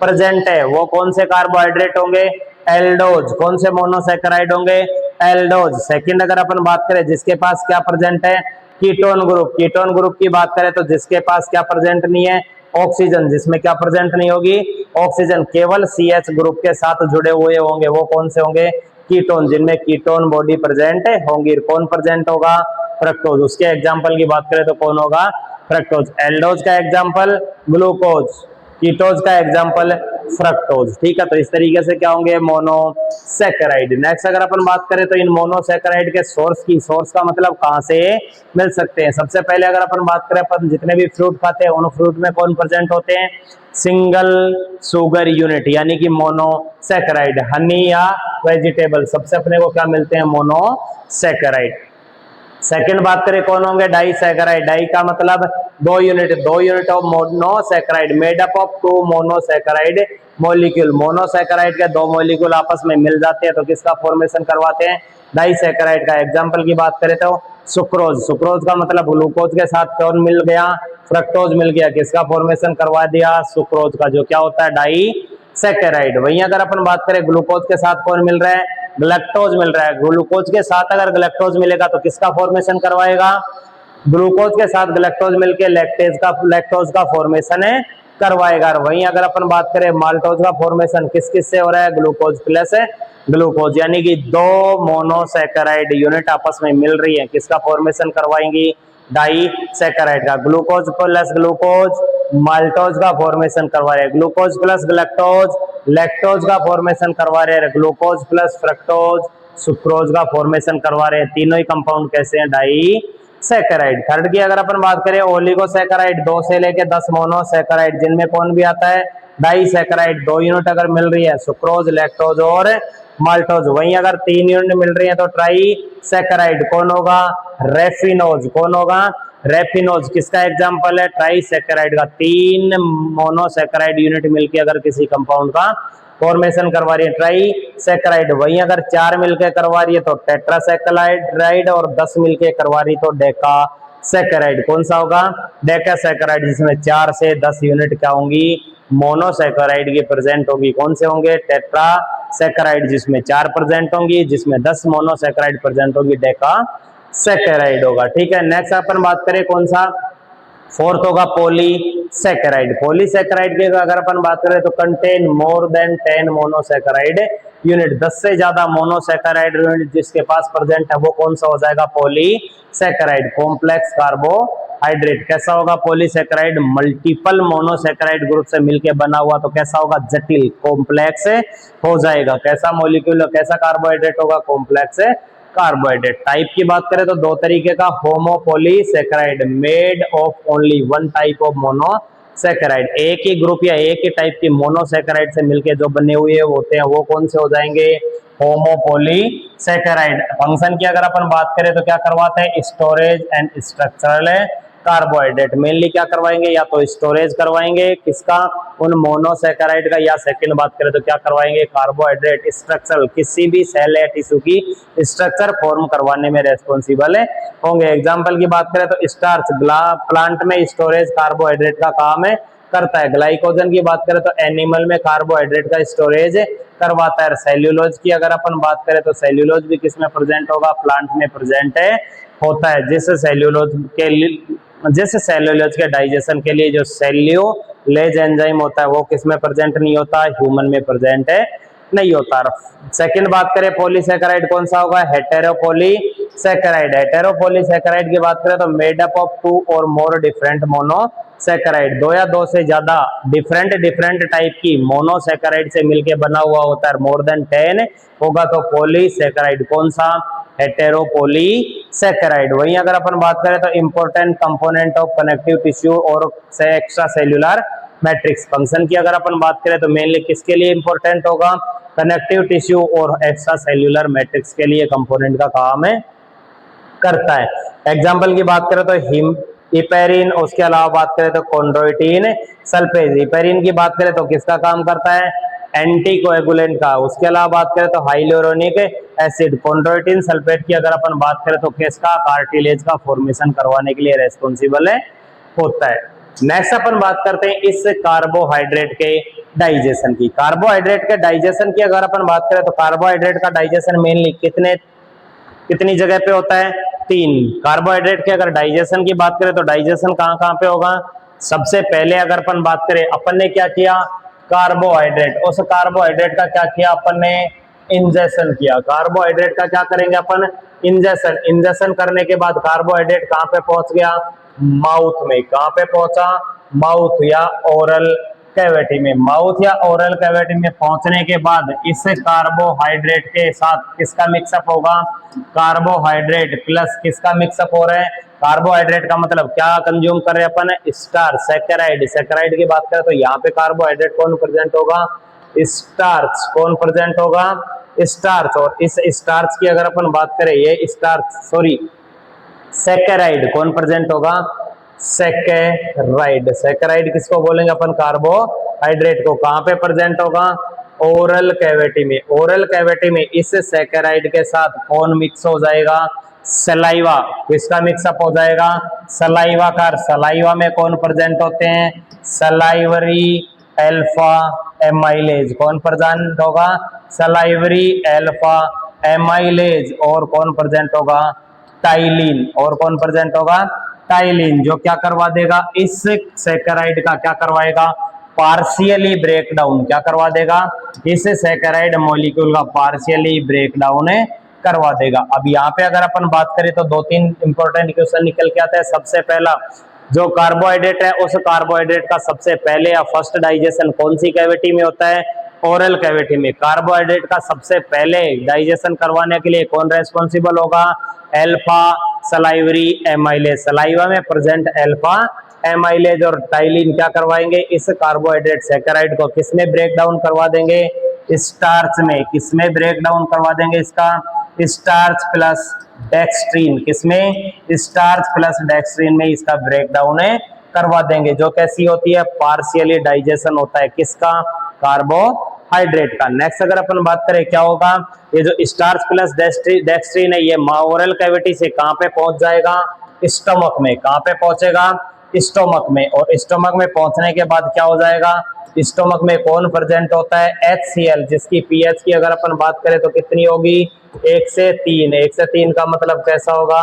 प्रेजेंट है, वो कौन से कार्बोहाइड्रेट होंगे, एल्डोज। कौन से मोनोसैकेराइड होंगे, एल्डोज। सेकंड अगर अपन बात करें जिसके पास क्या प्रेजेंट है, कीटोन ग्रुप। कीटोन ग्रुप की बात करें तो जिसके पास क्या प्रेजेंट नहीं है, ऑक्सीजन। जिसमें क्या प्रेजेंट नहीं होगी, ऑक्सीजन, केवल CH ग्रुप के साथ जुड़े हुए होंगे, वो कौन से होंगे, कीटोन, जिनमें कीटोन बॉडी प्रेजेंट होंगी। कौन प्रेजेंट होगा, फ्रक्टोज। उसके एग्जाम्पल की बात करें तो कौन होगा, फ्रक्टोज। एल्डोज का एग्जाम्पल ग्लूकोज, कीटोज का एग्जाम्पल फ्रक्टोज। ठीक है, तो इस तरीके से क्या होंगे, मोनोसैकेराइड। नेक्स्ट अगर अपन बात करें तो इन मोनोसैकेराइड के सोर्स की, सोर्स का मतलब कहां से मिल सकते हैं। सबसे पहले अगर अपन बात करें, अपन जितने भी फ्रूट खाते हैं उन फ्रूट में कौन प्रेजेंट होते हैं, सिंगल शुगर यूनिट, यानी कि मोनोसैकेराइड। हनी या वेजिटेबल, सबसे अपने को क्या मिलते हैं, मोनोसैकेराइड। सेकंड बात करें कौन होंगे, डाइसैकेराइड। डाई का मतलब 2 unit of monosaccharide made up of 2 monosaccharide molecule. Monosaccharide के 2 मॉलिक्यूल आपस में मिल जाते हैं तो किसका फॉर्मेशन करवाते हैं, डाइसैकेराइड का। एग्जांपल की बात करें तो सुक्रोज। सुक्रोज का मतलब ग्लूकोज के साथ कौन मिल गया, फ्रक्टोज मिल गया, किसका फॉर्मेशन करवा दिया, सुक्रोज का, जो क्या होता है, डाइसैकेराइड। वहीं अगर अपन बात करें ग्लूकोज के साथ कौन मिल रहा है, ग्लैक्टोज मिल रहा है। ग्लूकोज के साथ अगर ग्लैक्टोज मिलेगा तो किसका फॉर्मेशन करवाएगा, ग्लूकोज के साथ ग्लैक्टोज मिलकर लैक्टोज का फॉर्मेशन करवाएगा। वहीं अगर अपन बात करें माल्टोज का फॉर्मेशन किस किस से हो रहा है, ग्लूकोज प्लस ग्लूकोज, यानी कि 2 मोनोसैकेराइड यूनिट आपस में मिल रही है, किसका फॉर्मेशन करवाएंगी, डाइसैकेराइड का। ग्लूकोज प्लस ग्लूकोज माल्टोज का फॉर्मेशन करवा रहे हैं, ग्लूकोज प्लस ग्लैक्टोज लैक्टोज का फॉर्मेशन करवा रहे हैं, ग्लूकोज प्लस फ्रक्टोज सुक्रोज का फॉर्मेशन करवा रहे हैं। तीनों ही कंपाउंड कैसे हैं, डाइसैकेराइड। थर्ड की अगर अपन बात करें ओलिगोसैकेराइड, 2 से लेके 10 मोनोसैकेराइड, जिनमें कौन भी आता है, डाइसैकेराइड। 2 यूनिट अगर मिल रही है, सुक्रोज लैक्टोज और माल्टोज। वहीं अगर 3 यूनिट मिल रही है तो ट्राई सैकराइड कौन होगा, रेफिनोज। कौन होगा, रेफिनोज। किसका एग्जांपल है, ट्राई सैकराइड का। 3 मोनोसैकराइड यूनिट मिलकर अगर किसी कंपाउंड का फॉर्मेशन करवा रही है, ट्राई सैकराइड। वहीं अगर 4 मिलकर करवा रही है तो टेट्रासैकराइड, और 10 मिलकर करवा रही तो डेका सैकराइड। कौन सा होगा, डेका सैकराइड, जिसमें 4 से 10 यूनिट क्या होंगी, मोनोसैकराइड की प्रेजेंट होगी। कौन से होंगे, टेट्रा सैकराइड जिसमें 4 प्रेजेंट होंगी, जिसमें 10 मोनोसैकराइड प्रेजेंट होगी, डेका सैकराइड होगा। ठीक है, नेक्स्ट अपन बात करें कौन सा, फोर्थ होगा पॉलीसैकराइड। पॉलीसैकराइड की अगर अपन बात करें तो contain more than 10 monosaccharide unit. 10 से ज्यादा मोनोसैकराइड यूनिट जिसके पास प्रेजेंट है वो कौन सा हो जाएगा, पॉलीसैकराइड। Complex carbohydrate. कैसा होगा पॉलीसैकराइड, मल्टीपल मोनोसैकराइड ग्रुप से मिलकर बना हुआ, तो कैसा होगा, जटिल, कॉम्प्लेक्स हो जाएगा। कैसा मॉलिक्यूल, कैसा कार्बोहाइड्रेट होगा, कॉम्प्लेक्स कार्बोहाइड्रेट। टाइप की बात करें तो 2 तरीके का, homopolysaccharide made of only 1 type of monosaccharide. एक ही ग्रुप या एक ही टाइप की मोनोसैकराइड से मिलके जो बने हुए होते हैं वो कौन से हो जाएंगे, होमोपॉलीसैकराइड। फंक्शन की अगर अपन बात करें तो क्या करवाते हैं, storage and structural carbohydrate. Mainly क्या करवाएंगे, या तो स्टोरेज करवाएंगे किसका, उन मोनोसैकराइड का, या सेकंड बात करें तो क्या करवाएंगे, कार्बोहाइड्रेट स्ट्रक्चर, किसी भी सेल या टिश्यू की स्ट्रक्चर फॉर्म करवाने में रेस्पॉन्सिबल होंगे। एग्जांपल की बात करें तो स्टार्च प्लांट में स्टोरेज कार्बोहाइड्रेट का काम करता है। ग्लाइकोजन की बात करें तो एनिमल में कार्बोहाइड्रेट का स्टोरेज करवाता है। सेल्यूलोज की अगर अपन बात करें तो सेल्यूलोज भी किस में प्रेजेंट होगा, प्लांट में प्रेजेंट होता है। जिस सेल्यूलोज के डाइजेशन के लिए जो सेल्यूलेज एंजाइम होता है वो किस में प्रेजेंट नहीं होता, ह्यूमन में प्रेजेंट नहीं होता। सेकंड बात करें पॉलीसैकराइड कौन सा होगा, हेटेरोपॉलीसैकराइड। हेटेरोपॉलीसैकराइड की बात करें तो मेड अप ऑफ 2 और मोर डिफरेंट मोनोसैकराइड। 2 या 2 से ज्यादा डिफरेंट टाइप की मोनोसैकराइड से मिलके बना हुआ होता है। मोर देन 10 होगा तो पॉलीसैकराइड। कौन सा, हेटेरोपॉलीसैकराइड। वहीं अगर अपन बात करें तो important component of connective tissue और एक्स्ट्रा सेल्यूलर मैट्रिक्स। फंक्शन की अगर अपन बात करें तो मेनली किसके लिए इंपॉर्टेंट होगा, कनेक्टिव टिश्यू और एक्स्ट्रा सेल्यूलर मैट्रिक्स के लिए कंपोनेंट का काम करता है। एग्जाम्पल की बात करें तो हिपेरिन, उसके अलावा बात करें तो कॉन्ड्रोइटिन सल्फेज। हिपेरिन की बात करें तो किसका काम करता है, एंटीकोएगुलेंट का। उसके अलावा बात करें तो हाइलोरोनिक एसिड। कॉन्ड्रोइटिन सल्फेट की अगर अपन बात करें तो किसका, कार्टिलेज का फॉर्मेशन करवाने के लिए रेस्पॉन्सिबल होता है। नेक्स्ट अपन बात करते हैं इस कार्बोहाइड्रेट के डाइजेशन की। कार्बोहाइड्रेट के डाइजेशन की अगर अपन बात करें तो कार्बोहाइड्रेट का डाइजेशन मेनली कितनी जगह पे होता है, 3। कार्बोहाइड्रेट के अगर डाइजेशन की बात करें तो डाइजेशन कहाँ पे होगा, सबसे पहले अगर अपन बात करें, अपन ने क्या किया, कार्बोहाइड्रेट, उस कार्बोहाइड्रेट का क्या किया अपन ने, इंजेक्शन किया। कार्बोहाइड्रेट का क्या करेंगे अपन, इंजेक्शन करने के बाद कार्बोहाइड्रेट कहाँ पे पहुंच गया, माउथ में। कहाँ पे पहुंचा, माउथ या ओरल कैविटी में। माउथ या ओरल कैविटी में पहुंचने के बाद इस कार्बोहाइड्रेट के साथ किसका मिक्सअप होगा, कार्बोहाइड्रेट प्लस किसका मिक्सअप हो रहा है, कार्बोहाइड्रेट का मतलब क्या कंज्यूम कर रहे हैं अपन, स्टार्च, सैकराइड। सैकराइड की बात करें तो यहाँ पे कार्बोहाइड्रेट कौन प्रेजेंट होगा, स्टार्च। कौन प्रेजेंट होगा, स्टार्च। और इस स्टार्च की अगर अपन बात करें, ये स्टार्च सैकराइड कौन प्रेजेंट होगा, सैकराइड। सैकराइड किसको बोलेंगे अपन, कार्बोहाइड्रेट को। कहां पे प्रेजेंट होगा, ओरल कैविटी में। ओरल कैविटी में इस सैकराइड के साथ कौन मिक्स हो जाएगा, सलाइवा। किसका मिक्सअप हो जाएगा, सलाइवा का। सलाइवा में कौन प्रेजेंट होते हैं, सलाइवरी अल्फा एमाइलेज। कौन प्रेजेंट होगा, सलाइवरी अल्फा एमाइलेज। और कौन प्रेजेंट होगा, टाइलिन। और कौन प्रेजेंट होगा, टाइलिन, जो क्या करवा देगा, इस सैकराइड का क्या करवाएगा, पार्शियली ब्रेकडाउन। क्या करवा देगा, इस सैकराइड मॉलिक्यूल का पार्शियली ब्रेकडाउन करवा देगा। अब यहाँ पे अगर अपन बात करें तो 2-3 इंपॉर्टेंट क्वेश्चन निकल के आते हैं। सबसे पहला, जो कार्बोहाइड्रेट है उस कार्बोहाइड्रेट का सबसे पहले या फर्स्ट डाइजेशन कौन सी कैविटी में होता है, ओरल कैविटी में। कार्बोहाइड्रेट का सबसे पहले डाइजेशन करवाने के लिए कौन रेस्पॉन्सिबल होगा, अल्फा सलाइवरी एमाइलेज। सलाइवा में प्रेजेंट अल्फा एमाइलेज और टाइलिन क्या करवाएंगे, इस कार्बोहाइड्रेट सैकराइड को किसमें ब्रेक डाउन करवा देंगे, स्टार्च में, किसमें ब्रेक डाउन करवा देंगे इसका, स्टार्च प्लस डेक्स्ट्रीन, किसमें, स्टार्च प्लस डेक्स्ट्रीन में इसका ब्रेक डाउन है करवा देंगे, जो कैसी होती है, पार्शियली डाइजेशन होता है किसका, कार्बोहाइड्रेट का। नेक्स्ट अगर अपन बात करें क्या होगा, ये जो स्टार्च प्लस डेक्स्ट्रीन है ये ओरल कैविटी से कहां पे पहुंच जाएगा, स्टमक में, कहां पे पहुंचेगा, स्टोमक में, और स्टोमक में पहुंचने के बाद क्या हो जाएगा, स्टोमक में कौन प्रेजेंट होता है, HCl, जिसकी पीएच की अगर अपन बात करें तो कितनी होगी, 1 से 3, 1 से 3 का मतलब कैसा होगा,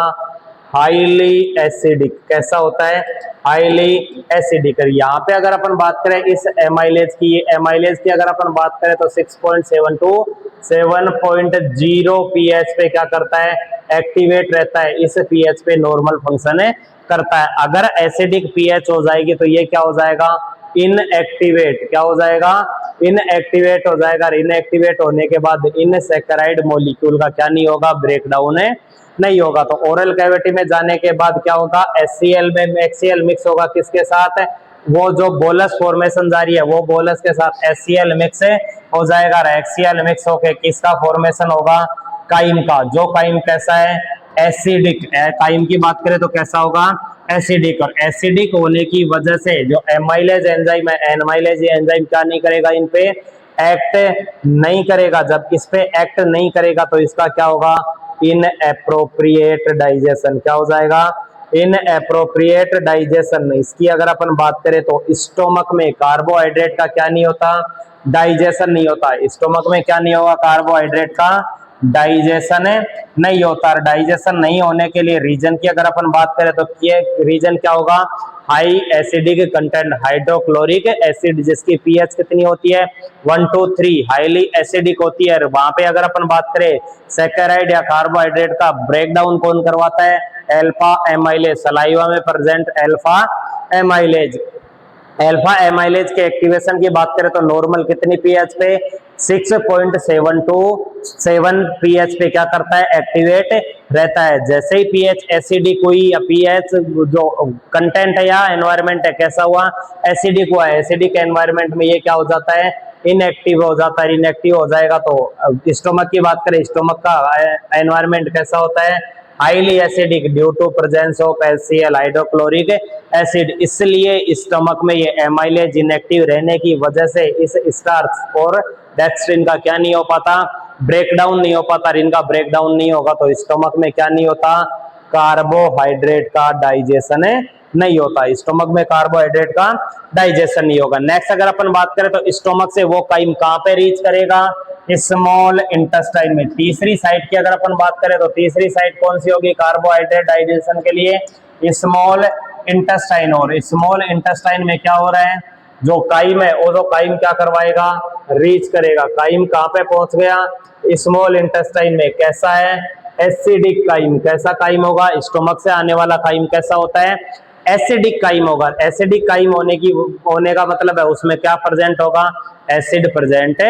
हाईली एसिडिक, कैसा होता है, हाईली एसिडिक। यहाँ पे अगर अपन बात करें इस एमाइलेज की, एमाइलेज की अगर अपन बात करें तो 6.7 to 7.0 पीएच पे क्या करता है, एक्टिवेट रहता है, इस पीएच पे नॉर्मल फंक्शन है करता है। अगर एसिडिक पीएच हो जाएगी तो ये क्या हो जाएगा, इनएक्टिवेट, क्या हो जाएगा, इनएक्टिवेट हो जाएगा। इनएक्टिवेट होने के बाद इन सैकराइड मॉलिक्यूल का क्या नहीं होगा, ब्रेक डाउन है नहीं होगा। तो ओरल कैविटी में जाने के बाद क्या होगा, HCl में HCl मिक्स होगा किसके साथ, वो जो बोलस फॉर्मेशन जारी है वो बोलस के साथ HCl मिक्स हो जाएगा। HCl मिक्स होके किसका फॉर्मेशन होगा, काइम का, जो काइम कैसा है, एसिडिक। काइम की बात करें तो कैसा होगा, एसिडिक, और एसिडिक होने की वजह से जो एमाइलेज एंजाइम है, एमाइलेज एंजाइम क्या नहीं करेगा, इन पे एक्ट नहीं करेगा। जब इस पे एक्ट नहीं करेगा तो इसका क्या होगा, इनएप्रोप्रिएट डाइजेशन, क्या हो जाएगा, इनएप्रोप्रिएट डाइजेशन। इसकी अगर अपन बात करें तो स्टोमक में कार्बोहाइड्रेट का क्या नहीं होता, डाइजेशन नहीं होता। स्टोमक में क्या नहीं होगा, कार्बोहाइड्रेट का डाइजेशन नहीं होता। डाइजेशन नहीं होने के लिए रीजन की अगर अपन बात करें तो ये रीजन क्या होगा, high acidic content, hydrochloric acid, जिसकी पीएच कितनी होती है, 1 to 3, हाईली एसिडिक होती है। वहां पे अगर अपन बात करें सैकराइड या कार्बोहाइड्रेट का ब्रेकडाउन कौन करवाता है, अल्फा एमाइलेज, सलाइवा में present alpha amylase. Alpha amylase के एक्टिवेशन की बात करें तो नॉर्मल कितनी पीएच पे, 6.7 to 7 पीएच पे क्या करता है, एक्टिवेट रहता है। जैसे ही पीएच एसिडिक हुई या पीएच जो कंटेंट है या एनवायरनमेंट है कैसा हुआ, एसिडिक हुआ है, एसिडिक एनवायरनमेंट में ये क्या हो जाता है, इनएक्टिव हो जाता है। इनएक्टिव हो जाएगा तो स्टोमक की बात करें, स्टोमक का एनवायरनमेंट कैसा होता है, highly acidic due to presence of HCl, hydrochloric acid. इसलिए स्टमक में ये एमाइलेज इनएक्टिव रहने की वजह से इस स्टार्च और डेक्स्ट्रिन का क्या नहीं हो पाता, ब्रेकडाउन नहीं हो पाता। इनका ब्रेकडाउन नहीं होगा तो स्टमक में क्या नहीं होता, कार्बोहाइड्रेट का डाइजेशन नहीं होता। स्टोमक में कार्बोहाइड्रेट का डाइजेशन नहीं होगा। नेक्स्ट अगर अपन बात करें तो स्टोमक से वो काइम कहां पे रीच करेगा, स्मॉल इंटेस्टाइन में। तीसरी साइट की अगर अपन बात करें तो तीसरी साइट कौन सी होगी कार्बोहाइड्रेट डाइजेशन के लिए, स्मॉल इंटेस्टाइन। और स्मॉल इंटेस्टाइन में क्या हो रहा है, जो काइम है वो जो काइम क्या करवाएगा, रीच करेगा। काइम कहां पे पहुंच गया, स्मॉल इंटेस्टाइन में। कैसा है, एसिडिक काइम। कैसा काइम होगा, स्टोमक से आने वाला काइम कैसा होता है, एसिडिक काइम होगा। एसिडिक काइम होने का मतलब है उसमें क्या प्रेजेंट होगा, एसिड प्रेजेंट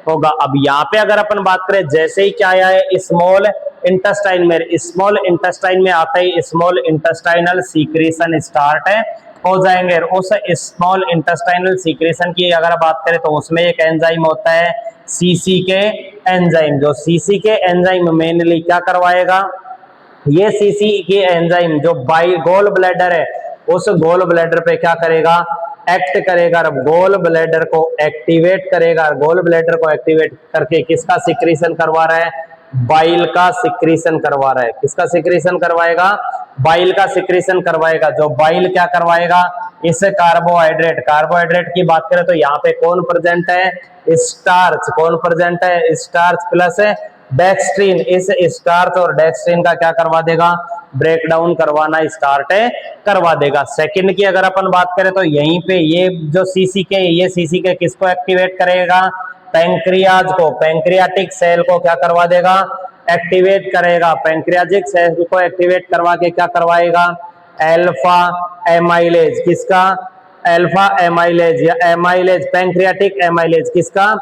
होगा। अब यहाँ पे अगर अपन बात करें जैसे ही क्या आया है स्मॉल इंटेस्टाइन में, स्मॉल इंटेस्टाइन में आता है स्मॉल इंटेस्टाइनल सीक्रेशन स्टार्ट हो जाएंगे। उस स्मॉल इंटेस्टाइनल सीक्रेशन की अगर बात करें तो उसमें एक एंजाइम होता है सीसीके एंजाइम। जो सीसीके एंजाइम मेनली क्या करवाएगा, ये सीसीके एंजाइम जो गोल ब्लैडर है उस गोल ब्लैडर पे क्या करेगा, एक्ट करेगा। गोल ब्लैडर को एक्टिवेट करेगा। गोल ब्लैडर को एक्टिवेट करके किसका सिक्रीशन करवा रहा है, बाइल का सिक्रीशन करवा रहा है। किसका सिक्रीशन करवाएगा, बाइल का सिक्रीशन करवाएगा। जो बाइल क्या करवाएगा, इस कार्बोहाइड्रेट, कार्बोहाइड्रेट की बात करें तो यहाँ पे कौन प्रेजेंट है, स्टार्च। कौन प्रेजेंट है, स्टार्च प्लस डेक्स्ट्रीन। इस स्टार्च और डेक्स्ट्रीन का क्या करवा देगा, ब्रेक डाउन करवाना स्टार्ट करवा देगा। सेकंड की अगर अपन बात करें तो यहीं पे ये जो सीसीके, ये सीसीके किसको एक्टिवेट करेगा, पैंक्रियाज को, पैंक्रियाटिक सेल को क्या करवा देगा, एक्टिवेट करेगा। पैंक्रियाटिक सेल को एक्टिवेट करवा के क्या करवाएगा, अल्फा एमाइलेज। किसका, अल्फा एमाइलेज या एमाइलेज, पैंक्रियाटिक एमाइलेज। किसका,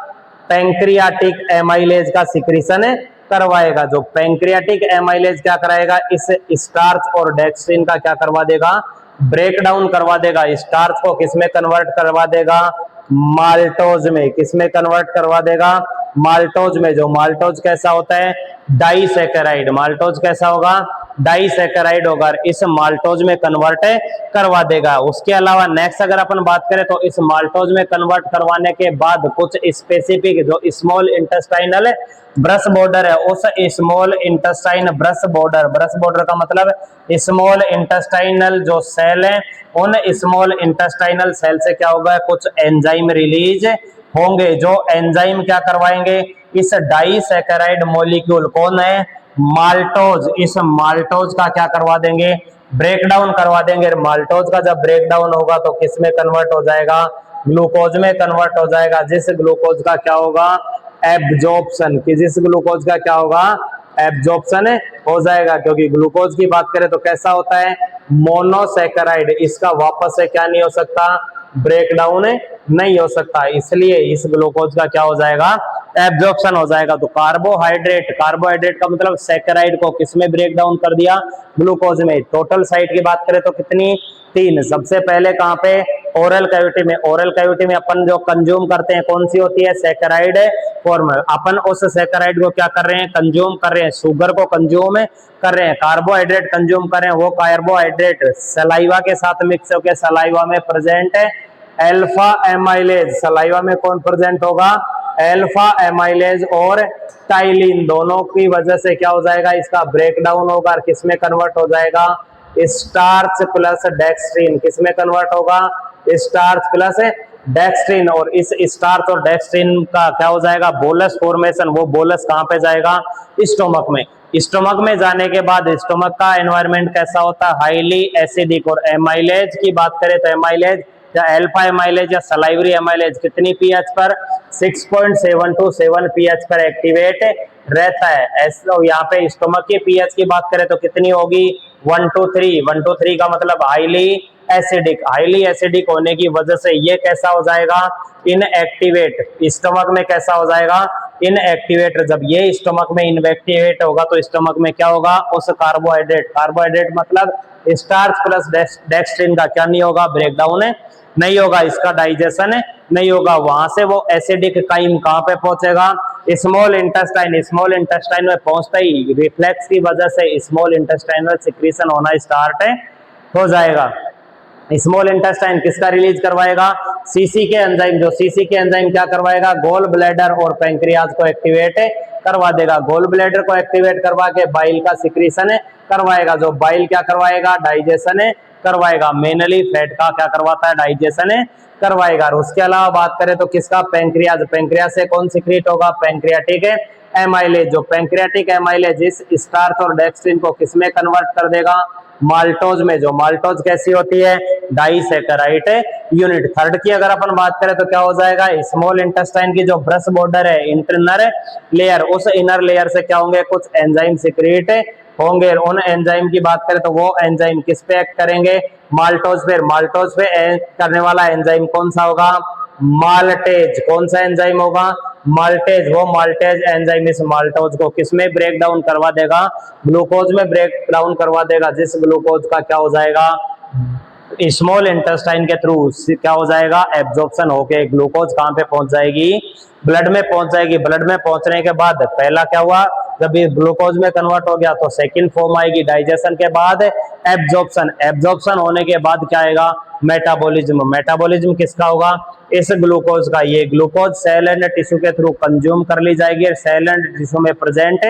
पैंक्रियाटिक एमाइलेज का सिक्रीशन करवाएगा। जो पैंक्रियाटिक एमाइलेज क्या कराएगा, इस स्टार्च और डेक्स्ट्रिन का क्या करवा देगा, ब्रेक डाउन करवा देगा। स्टार्च को किसमें कन्वर्ट करवा देगा, माल्टोज में। किसमें कन्वर्ट करवा देगा, माल्टोज में, जो माल्टोज कैसा होता है, डाइसैकेराइड, माल्टोज कैसा होगा, डाइसैकेराइड होगा, इस माल्टोज में कन्वर्ट करवा देगा। उसके अलावा नेक्स्ट अगर अपन बात करें तो इस माल्टोज में कन्वर्ट करवाने के बाद कुछ स्पेसिफिक जो स्मॉल इंटेस्टाइनल ब्रश बॉर्डर है, उस small intestine brush border, brush border का मतलब स्मॉल इंटेस्टाइनल जो सेल है, उन स्मॉल इंटेस्टाइनल सेल से क्या होगा, कुछ एंजाइम रिलीज होंगे, जो एंजाइम क्या करवाएंगे, इस डाइसैकेराइड मॉलिक्यूल कौन है, माल्टोज, इस माल्टोज का क्या करवा देंगे, ब्रेक डाउन करवा देंगे। माल्टोज का जब ब्रेक डाउन होगा तो किस में कन्वर्ट हो जाएगा, ग्लूकोज में कन्वर्ट हो जाएगा, जिस ग्लूकोज का क्या होगा, एब्जॉर्प्शन, कि जिस ग्लूकोज का क्या होगा, एब्जॉर्प्शन हो जाएगा। क्योंकि ग्लूकोज की बात करें तो कैसा होता है, मोनोसैकेराइड, इसका वापस से क्या नहीं हो सकता, ब्रेक डाउन नहीं हो सकता, इसलिए इस ग्लूकोज का क्या हो जाएगा, एब्जॉर्प्शन हो जाएगा। तो कार्बोहाइड्रेट, कार्बोहाइड्रेट का मतलब सैकेराइड को किसमें ब्रेक डाउन कर दिया, ग्लूकोज में। टोटल साइट की बात करें तो कितनी, 3। सबसे पहले कहां पे, ओरल कैविटी में। ओरल कैविटी में अपन जो कंज्यूम करते हैं कौन सी होती है, सैकेराइड फॉर्म। अपन उस सैकेराइड को क्या कर रहे हैं, कंज्यूम कर रहे हैं, शुगर को कंज्यूम कर रहे हैं, कार्बोहाइड्रेट कंज्यूम कर रहे हैं। वो कार्बोहाइड्रेट सलाइवा के साथ मिक्स होकर सलाइवा में प्रेजेंट है अल्फा एमाइलेज, सलाइवा में कौन प्रेजेंट होगा, अल्फा एमाइलेज और टाइलिन, दोनों की वजह से क्या हो जाएगा, इसका ब्रेक डाउन होगा, किसमें कन्वर्ट हो जाएगा, स्टार्च प्लस डेक्स्ट्रीन, किसमें कन्वर्ट होगा, स्टार्च प्लस डेक्स्ट्रीन। और इस स्टार्च और डेक्स्ट्रीन का क्या हो जाएगा, बोलस फॉर्मेशन। वो बोलस कहां पे जाएगा, स्टोमक में। स्टोमक में जाने के बाद स्टोमक का एनवायरनमेंट कैसा होता है, हाईली एसिडिक। और एमाइलेज की बात करें तो एमाइलेज या अल्फा एमाइलेज या सलाइवरी एमाइलेज कितनी पीएच पर, 6.7 to 7 पीएच पर एक्टिवेट रहता है। ऐसा यहाँ पे स्टोमक की पीएच की बात करें तो कितनी होगी, 1 to 3। 1 to 3 का मतलब हाईली एसिडिक। हाईली एसिडिक होने की वजह से ये कैसा हो जाएगा, इनएक्टिवेट। स्टोमक में कैसा हो जाएगा, इनएक्टिवेट। जब ये स्टोमक में इनएक्टिवेट होगा तो स्टोमक में क्या होगा, उस कार्बोहाइड्रेट, कार्बोहाइड्रेट मतलब स्टार्च प्लस डेक्स्ट्रीन का क्या नहीं होगा, ब्रेकडाउन नहीं होगा, इसका डाइजेशन नहीं होगा। वहां से वो एसिडिक काइम कहां पे पहुंचेगा, स्मॉल इंटेस्टाइन। स्मॉल इंटेस्टाइन में पहुंचते ही रिफ्लेक्स की वजह से स्मॉल इंटेस्टाइनल सिक्रीशन होना स्टार्ट हो जाएगा। स्मॉल इंटेस्टाइन किसका रिलीज करवाएगा, सीसी के एंजाइम। जो सीसी के एंजाइम क्या करवाएगा, गोल ब्लैडर और पैंक्रियाज को एक्टिवेट करवा देगा। गोल ब्लैडर को एक्टिवेट करवा के बाइल का सिक्रीशन करवाएगा। जो बाइल क्या करवाएगा, डाइजेशन करवाएगा। मेनली फैट का क्या करवाता है, डाइजेशन करवाएगा। और उसके अलावा बात करें तो किसका, पैंक्रियाज। पैंक्रियाज से कौन सिक्रीट होगा, पैंक्रियाटिक एमाइलेज। जो पैंक्रियाटिक एमाइलेज इस स्टार्च और डेक्स्ट्रीन को किसमें कन्वर्ट कर देगा, माल्टोज में। जो माल्टोज कैसी होती है, डाइसैकेराइड यूनिट। थर्ड की अगर अपन बात करें तो क्या हो जाएगा, स्मॉल इंटेस्टाइन की जो ब्रश बॉर्डर है, इंटरनल लेयर, उस इनर लेयर से क्या होंगे, कुछ एंजाइम सिक्रीट होंगे। उन एंजाइम की बात करें तो वो एंजाइम किस पे एक्ट करेंगे, माल्टोज पे। माल्टोज पे एक्ट करने वाला एंजाइम कौन सा होगा, माल्टेज। कौन सा एंजाइम होगा, माल्टेज। वो माल्टेज एंजाइम इस माल्टोज को किसमें ब्रेक डाउन करवा देगा, ग्लूकोज में ब्रेक डाउन करवा देगा, जिस ग्लूकोज का क्या हो जाएगा, स्मॉल इंटेस्टाइन के थ्रू क्या हो जाएगा, एब्जॉर्प्शन होके ग्लूकोज कहां पे पहुंच जाएगी, ब्लड में पहुंच जाएगी। ब्लड में पहुंचने के बाद पहला क्या हुआ, जब ये ग्लूकोज में कन्वर्ट हो गया तो सेकंड फॉर्म आएगी, डाइजेशन के बाद एब्जॉर्प्शन। एब्जॉर्प्शन होने के बाद क्या आएगा, मेटाबॉलिज्म। मेटाबॉलिज्म किसका होगा, इस ग्लूकोज का। ये ग्लूकोज सेल एंड टिश्यू के थ्रू कंज्यूम कर ली जाएगी। सेल एंड टिश्यू में प्रेजेंट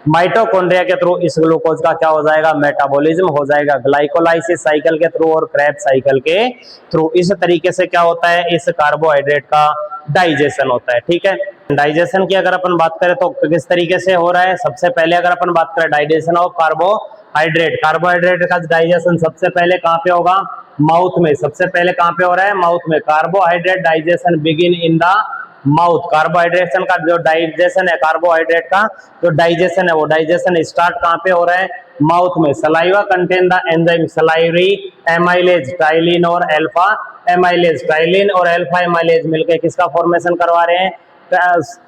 माइटोकॉन्ड्रिया के थ्रू इस ग्लूकोज का क्या हो जाएगा, मेटाबॉलिज्म हो जाएगा, ग्लाइकोलाइसिस साइकिल के थ्रू और क्रेब्स साइकिल के थ्रू। इस तरीके से क्या होता है, इस कार्बोहाइड्रेट का डाइजेशन होता है। ठीक है, डाइजेशन की अगर अपन बात करें तो किस तरीके से हो रहा है, सबसे पहले अगर अपन बात करें डाइजेशन ऑफ कार्बोहाइड्रेट, कार्बोहाइड्रेट का डाइजेशन सबसे पहले कहां पे होगा, माउथ में। सबसे पहले कहां पे हो रहा है, माउथ में। Carbohydrate digestion begin in the mouth. Carbohydration का जो डाइजेशन है, कार्बोहाइड्रेट का जो डाइजेशन है, वो डाइजेशन स्टार्ट कहां पे हो रहा है, माउथ में। Saliva contain the enzyme salivary amylase, ptyalin और अल्फा एमाइलेज। टाइलिन और अल्फा एमाइलेज मिलकर किसका फॉर्मेशन करवा रहे हैं,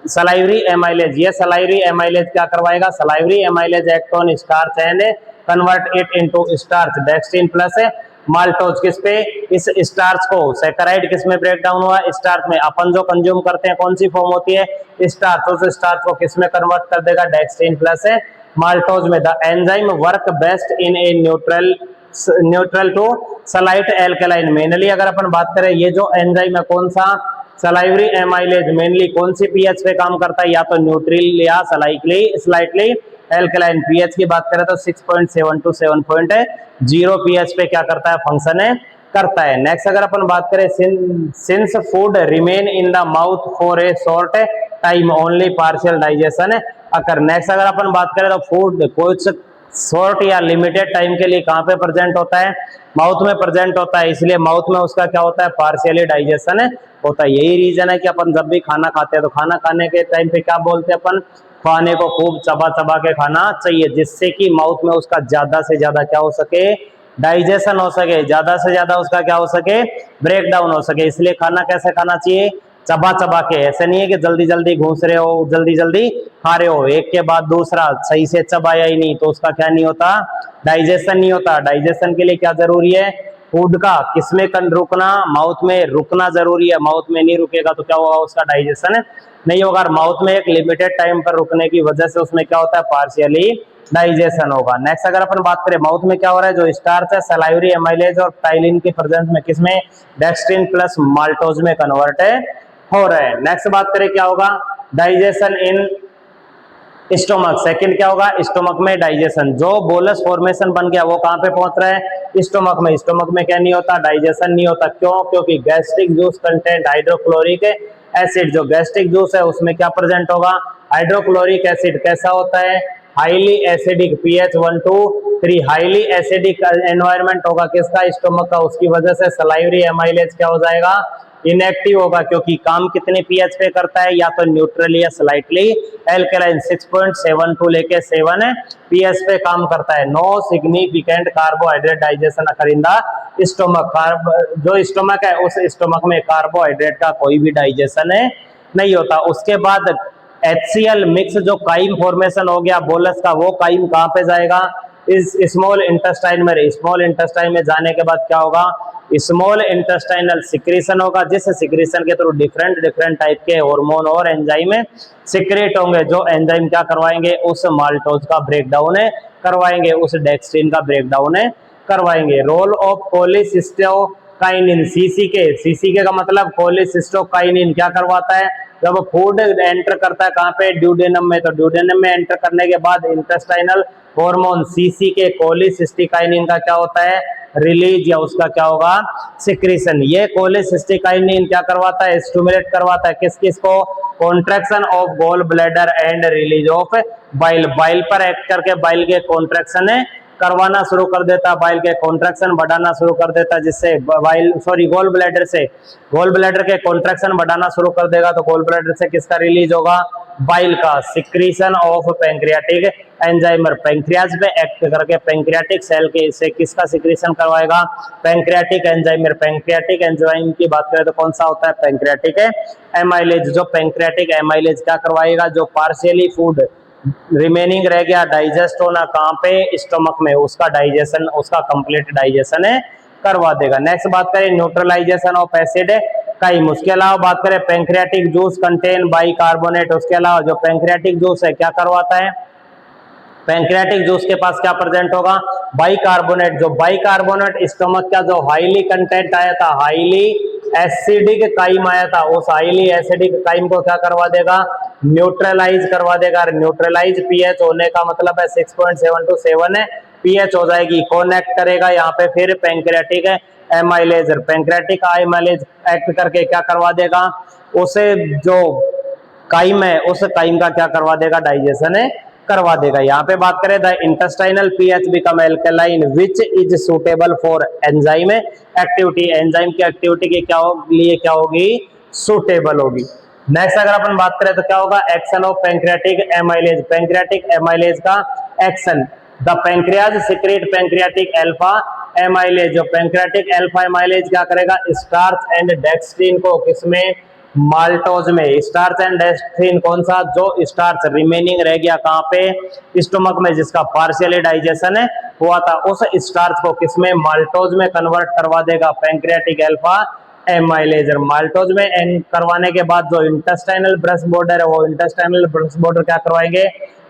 सलाइवरी एमाइलेज। ये सलाइवरी एमाइलेज क्या करवाएगा, salivary amylase act on starch and convert it into starch, dextrin plus maltose किस पे, इस स्टार्च को, सैकराइड किस में ब्रेक डाउन हुआ, स्टार्च में। अपन जो कंज्यूम करते हैं कौन सी फॉर्म होती है, स्टार्च, उस स्टार्च को किस में कन्वर्ट कर देगा, डेक्सट्रीन प्लस है माल्टोज में। The enzyme work best in a neutral to slight alkaline. Mainly अगर अपन बात करें ये जो एंजाइम है कौन सा, सलाइवरी एमाइलेज, मेनली कौन सी पीएच पे काम करता है, या तो न्यूट्रल या स्लाइटली एल्कलाइन। पीएच की बात करें तो 6.7 to 7.0 पीएच पे क्या करता है, फंक्शन है करता है। नेक्स्ट अगर अपन बात करें, since food remain in the mouth for a short time only partial digestion occur. Next अगर अपन बात करें तो फूड कुछ शॉर्ट या लिमिटेड टाइम के लिए कहाँ पे प्रेजेंट होता है, माउथ में प्रेजेंट होता है, इसलिए माउथ में उसका क्या होता है, पार्शियली डाइजेशन होता है। यही रीजन है कि अपन जब भी खाना खाते हैं तो खाना खाने के टाइम पे क्या बोलते हैं अपन, खाने को खूब चबा चबा के खाना चाहिए, जिससे कि माउथ में उसका ज्यादा से ज्यादा क्या हो सके, डाइजेशन हो सके, ज्यादा से ज्यादा उसका क्या हो सके, ब्रेक डाउन हो सके। इसलिए खाना कैसे खाना चाहिए, चबा चबा के, ऐसे नहीं है कि जल्दी जल्दी घूस रहे हो, जल्दी जल्दी खा रहे हो, एक के बाद दूसरा, सही से चबाया ही नहीं तो उसका क्या नहीं होता, डाइजेशन नहीं होता। डाइजेशन के लिए क्या जरूरी है, फूड का किसमें रुकना, माउथ में रुकना जरूरी है। माउथ में नहीं रुकेगा तो क्या होगा, उसका डाइजेशन नहीं होगा। माउथ में एक लिमिटेड टाइम पर रुकने की वजह से उसमें क्या होता है, पार्शियली डाइजेशन होगा। नेक्स्ट अगर अपन बात करें, माउथ में क्या हो रहा है, जो स्टार्च है सलाइवरी एमाइलेज और टाइलिन के प्रेजेंस में किसमें, डेक्सट्रिन प्लस माल्टोज में कन्वर्ट हो रहा है। नेक्स्ट बात करें क्या होगा, डाइजेशन इन स्टोमक। सेकंड क्या होगा, स्टोमक में डाइजेशन, जो बोलस फॉर्मेशन बन गया वो कहां पे पहुंच रहा है, स्टोमक में। स्टोमक में क्या नहीं होता, डाइजेशन नहीं होता। क्यों, क्योंकि gastric juice content hydrochloric acid, जो गैस्ट्रिक जूस है उसमें क्या प्रेजेंट होगा, हाइड्रोक्लोरिक एसिड। कैसा होता है, highly acidic, pH 1 to 3, highly acidic environment होगा किसका, स्टोमक का। उसकी वजह से सलाइवरी एमाइलेज क्या हो जाएगा, इनएक्टिव होगा, क्योंकि काम कितने पीएच पे करता है, या तो न्यूट्रल या स्लाइटली एल्कलाइन। 6.7 to लेके 7 पीएच पे काम करता है। No significant carbohydrate digestion occur in the stomach. जो स्टोमक है उस स्टोमक में कार्बोहाइड्रेट का कोई भी डाइजेशन नहीं होता। उसके बाद HCl मिक्स जो काइम फॉर्मेशन हो गया बोलस का, वो काइम कहाँ पे जाएगा, इस स्मॉल इंटेस्टाइन में। स्मॉल इंटेस्टाइन में जाने के बाद क्या होगा, स्मॉल इंटेस्टाइनल सिक्रीशन होगा, जिस सिक्रीशन के थ्रू डिफरेंट टाइप के हार्मोन और एंजाइम सिक्रेट होंगे, जो एंजाइम क्या करवाएंगे, उस माल्टोज का ब्रेकडाउन करवाएंगे, उस डेक्सट्रिन का ब्रेकडाउन करवाएंगे। रोल ऑफ कोलिसिस्टोकाइनिन, सीसीके का मतलब कोलिसिस्टोकाइनिन क्या करवाता है, जब फूड एंटर करता है कहाँ पे, ड्यूडेनम में, तो ड्यूडेनम में एंटर करने के बाद इंटेस्टाइनल हार्मोन सीसीके कोलिसिस्टिकाइनिन का क्या होता है, रिलीज, या उसका क्या होगा, सिक्रीशन। ये कोलिसिस्टिकाइनिन क्या करवाता है, स्टिमुलेट करवाता है किस किस को, contraction of gall bladder and release of bile. Bile पर एक्ट करके बाइल के कॉन्ट्रैक्शन करवाना शुरू कर देता, बाइल के कॉन्ट्रैक्शन बढ़ाना शुरू कर देता, जिससे गोल ब्लैडर से, गोल ब्लैडर के कॉन्ट्रैक्शन बढ़ाना शुरू कर देगा तो गोल ब्लैडर से किसका रिलीज होगा, बाइल का। सिक्रीशन ऑफ पैंक्रियाटिक एंजाइमर, पैंक्रियाज पे एक्ट करके पैंक्रियाटिक सेल के से किसका सिक्रीशन करवाएगा, पैंक्रियाटिक एंजाइमर। पैंक्रियाटिक एंजाइम की बात करें तो कौन सा होता है, पैंक्रियाटिक एमाइलेज। जो पैंक्रियाटिक एमाइलेज क्या करवाएगा, जो पार्शियली फूड रिमेनिंग रह गया डाइजेस्ट होना कहाँ पे, स्टोमक में, उसका डाइजेशन, उसका कंप्लीट डाइजेशन करवा देगा। नेक्स्ट बात करें न्यूट्रलाइजेशन ऑफ एसिड काइम। उसके अलावा बात करें पैंक्रियाटिक जूस कंटेन बाइकार्बोनेट। उसके अलावा जो पैंक्रियाटिक जूस है क्या करवाता है, पैंक्रियाटिक जूस के पास क्या प्रेजेंट होगा, बाइकार्बोनेट। जो बाइकार्बोनेट स्टोमक का जो हाईली कंटेंट आया था, हाईली एसिडिक काइम आया था, उस हाईली एसिडिक काइम को क्या करवा देगा, न्यूट्रलाइज करवा देगा। न्यूट्रलाइज पीएच होने का मतलब है 6.7 to 7 पीएच हो जाएगी। कौन एक्ट करेगा यहाँ पे, फिर pancreatic amylase. Pancreatic amylase act करके क्या करवा देगा, उसे जो काइम है उस काइम का क्या करवा देगा, डाइजेशन करवा देगा। यहाँ पे बात करें the intestinal pH become alkaline which is suitable for enzyme activity. Enzyme की एक्टिविटी के लिए क्या होगी, सुटेबल होगी। नेक्स्ट अगर अपन बात करें तो क्या होगा, action of pancreatic amylase. Pancreatic amylase का action, the pancreas secrete pancreatic alpha amylase. जो पैंक्रियाटिक अल्फा एमाइलेज क्या करेगा, स्टार्च एंड डेक्सट्रिन को किसमें, माल्टोज में। स्टार्च एंड डेक्स्ट्रिन कौन सा, जो स्टार्च रिमेनिंग रह गया कहाँ पे, स्टोमक में, जिसका पार्शियली डाइजेशन है हुआ था, उस स्टार्च को किसमें, माल्टोज में कन्वर्ट करवा देगा पैंक्रियाटिक अल्फा एमाइलेज। माल्टोज में एन करवाने के बाद जो इंटेस्टाइनल ब्रश बॉर्डर है, वो इंटेस्टाइनल ब्रश बॉर्डर क्या करवाएंगे,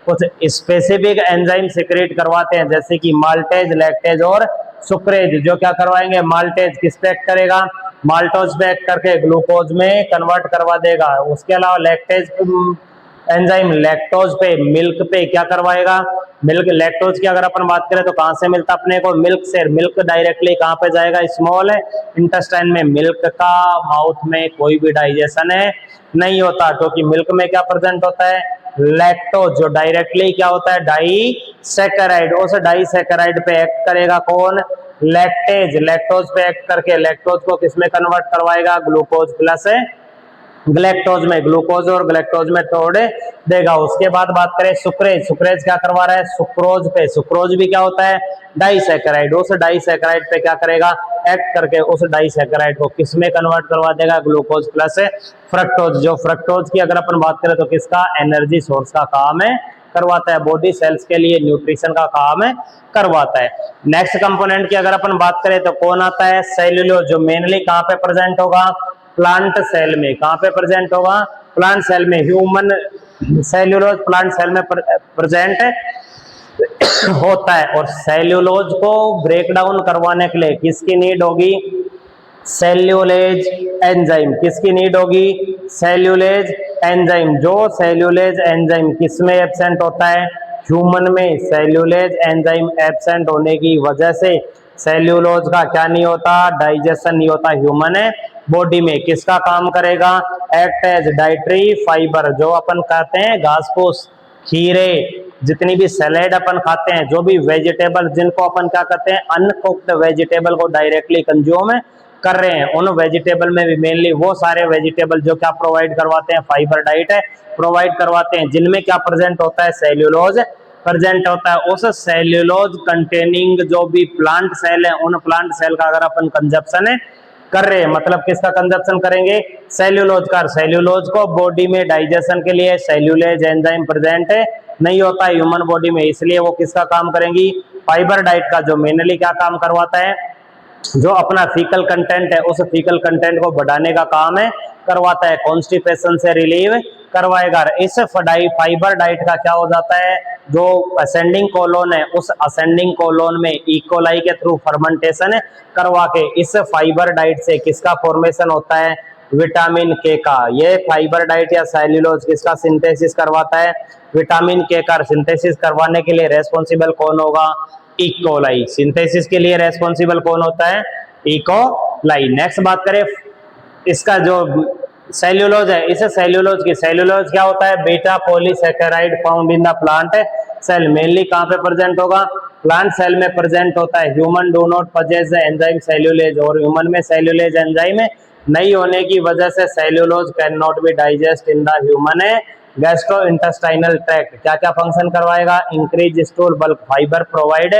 कुछ स्पेसिफिक एंजाइम सिक्रेट करवाते हैं, जैसे कि माल्टेज, लैक्टेज और सुक्रेज। जो क्या करवाएंगे, माल्टेज किस पे एक्ट करेगा, माल्टोज पे एक्ट करके ग्लूकोज में कन्वर्ट करवा देगा। उसके अलावा लैक्टेज एंजाइम लैक्टोज पे, मिल्क पे क्या करवाएगा, मिल्क, लैक्टोज की अगर अपन बात करें तो कहां से मिलता अपने को, मिल्क से। मिल्क डायरेक्टली कहां पे जाएगा, स्मॉल इंटेस्टाइन में। मिल्क का माउथ में कोई भी डाइजेशन है नहीं होता, क्योंकि मिल्क में क्या प्रेजेंट होता है, लैक्टोज, जो डायरेक्टली क्या होता है, डाइसैकेराइड। उस डाइसैकेराइड पे एक्ट करेगा कौन, लैक्टेज। लैक्टोज पे एक्ट करके लैक्टोज को किसमें कन्वर्ट करवाएगा, ग्लूकोज प्लस ग्लैक्टोज में, ग्लूकोज और ग्लैक्टोज में तोड़ देगा। उसके बाद बात करें सुक्रेज, सुक्रेज क्या करवा रहा है, सुक्रोज पे। सुक्रोज भी क्या होता है, डाइसैकेराइड। उस डाइसैकेराइड पे क्या करेगा, एक्ट करके उस डाइसैकेराइड को किसमें कन्वर्ट करवा देगा, ग्लूकोज प्लस फ्रक्टोज। जो फ्रक्टोज की अगर अपन बात करें तो किसका, एनर्जी सोर्स का काम है करवाता है, बॉडी सेल्स के लिए न्यूट्रिशन का काम है करवाता है। नेक्स्ट कंपोनेंट की अगर अपन बात करें तो कौन आता है, सेल्यूलोज, जो मेनली कहां पे प्रेजेंट होगा, प्लांट सेल में। कहां पे प्रेजेंट होगा, प्लांट सेल में। ह्यूमन सेल्यूलोज प्लांट सेल में प्रेजेंट होता है। और सेल्यूलोज को ब्रेक डाउन करवाने के लिए किसकी नीड होगी, सेल्यूलेज एंजाइम। किसकी नीड होगी, सेल्यूलेज एंजाइम। जो सेल्यूलेज एंजाइम किसमें एब्सेंट होता है, ह्यूमन में। सेल्यूलेज एंजाइम एब्सेंट होने की वजह से सेल्यूलोज का क्या नहीं होता, डाइजेशन नहीं होता ह्यूमन बॉडी में। किसका काम करेगा, एक्ट एज डाइटरी फाइबर। जो अपन कहते हैं घास फूस, खीरे, जितनी भी सैलेड अपन खाते हैं, जो भी वेजिटेबल जिनको अपन क्या कहते हैं, अनकुक्ड वेजिटेबल को डायरेक्टली कंज्यूम कर रहे हैं, उन वेजिटेबल में भी मेनली वो सारे वेजिटेबल जो क्या प्रोवाइड करवाते हैं, फाइबर डाइट है प्रोवाइड करवाते हैं, जिनमें क्या प्रेजेंट होता है, सेल्यूलोज प्रेजेंट होता है। उस सेल्यूलोज कंटेनिंग जो भी प्लांट सेल है, उन प्लांट सेल का अगर अपन कंजप्शन कर रहे हैं, मतलब किसका कंजप्शन करेंगे, सेल्यूलोज का। सेल्यूलोज को बॉडी में डाइजेशन के लिए सेल्यूलेज एंजाइम प्रेजेंट नहीं होता है ह्यूमन बॉडी में, इसलिए वो किसका काम करेंगी, फाइबर डाइट का, जो मेनली क्या काम करवाता है, जो अपना फीकल कंटेंट है उस फीकल कंटेंट को बढ़ाने का काम है करवाता है, कॉन्स्टिपेशन से रिलीव करवाएगा। इस फाइबर डाइट का क्या हो जाता है, जो असेंडिंग कोलोन है, उस असेंडिंग कोलोन में इकोलाई के थ्रू फर्मेंटेशन करवा के इस फाइबर डाइट से किसका फॉर्मेशन होता है, विटामिन के का। ये फाइबर डाइट या सेल्यूलोज किसका सिंथेसिस करवाता है, विटामिन के का। सिंथेसिस करवाने के लिए रेस्पॉन्सिबल कौन होगा, इकोलाई। सिंथेसिस के लिए रेस्पॉन्सिबल कौन होता है, इकोलाई। नेक्स्ट बात करें इसका जो सेल्यूलोज है, इस सेल्यूलोज की, सेल्यूलोज क्या होता है, beta polysaccharide found in the plant cell. Mainly कहां पे प्रेजेंट होगा, प्लांट सेल में प्रेजेंट होता है। Human do not possess the enzyme cellulase, और ह्यूमन में सेल्यूलेज एंजाइम नहीं होने की वजह से cellulose can not be digest in the human gastro intestinal tract. क्या क्या फंक्शन करवाएगा, increase stool bulk, fibre provide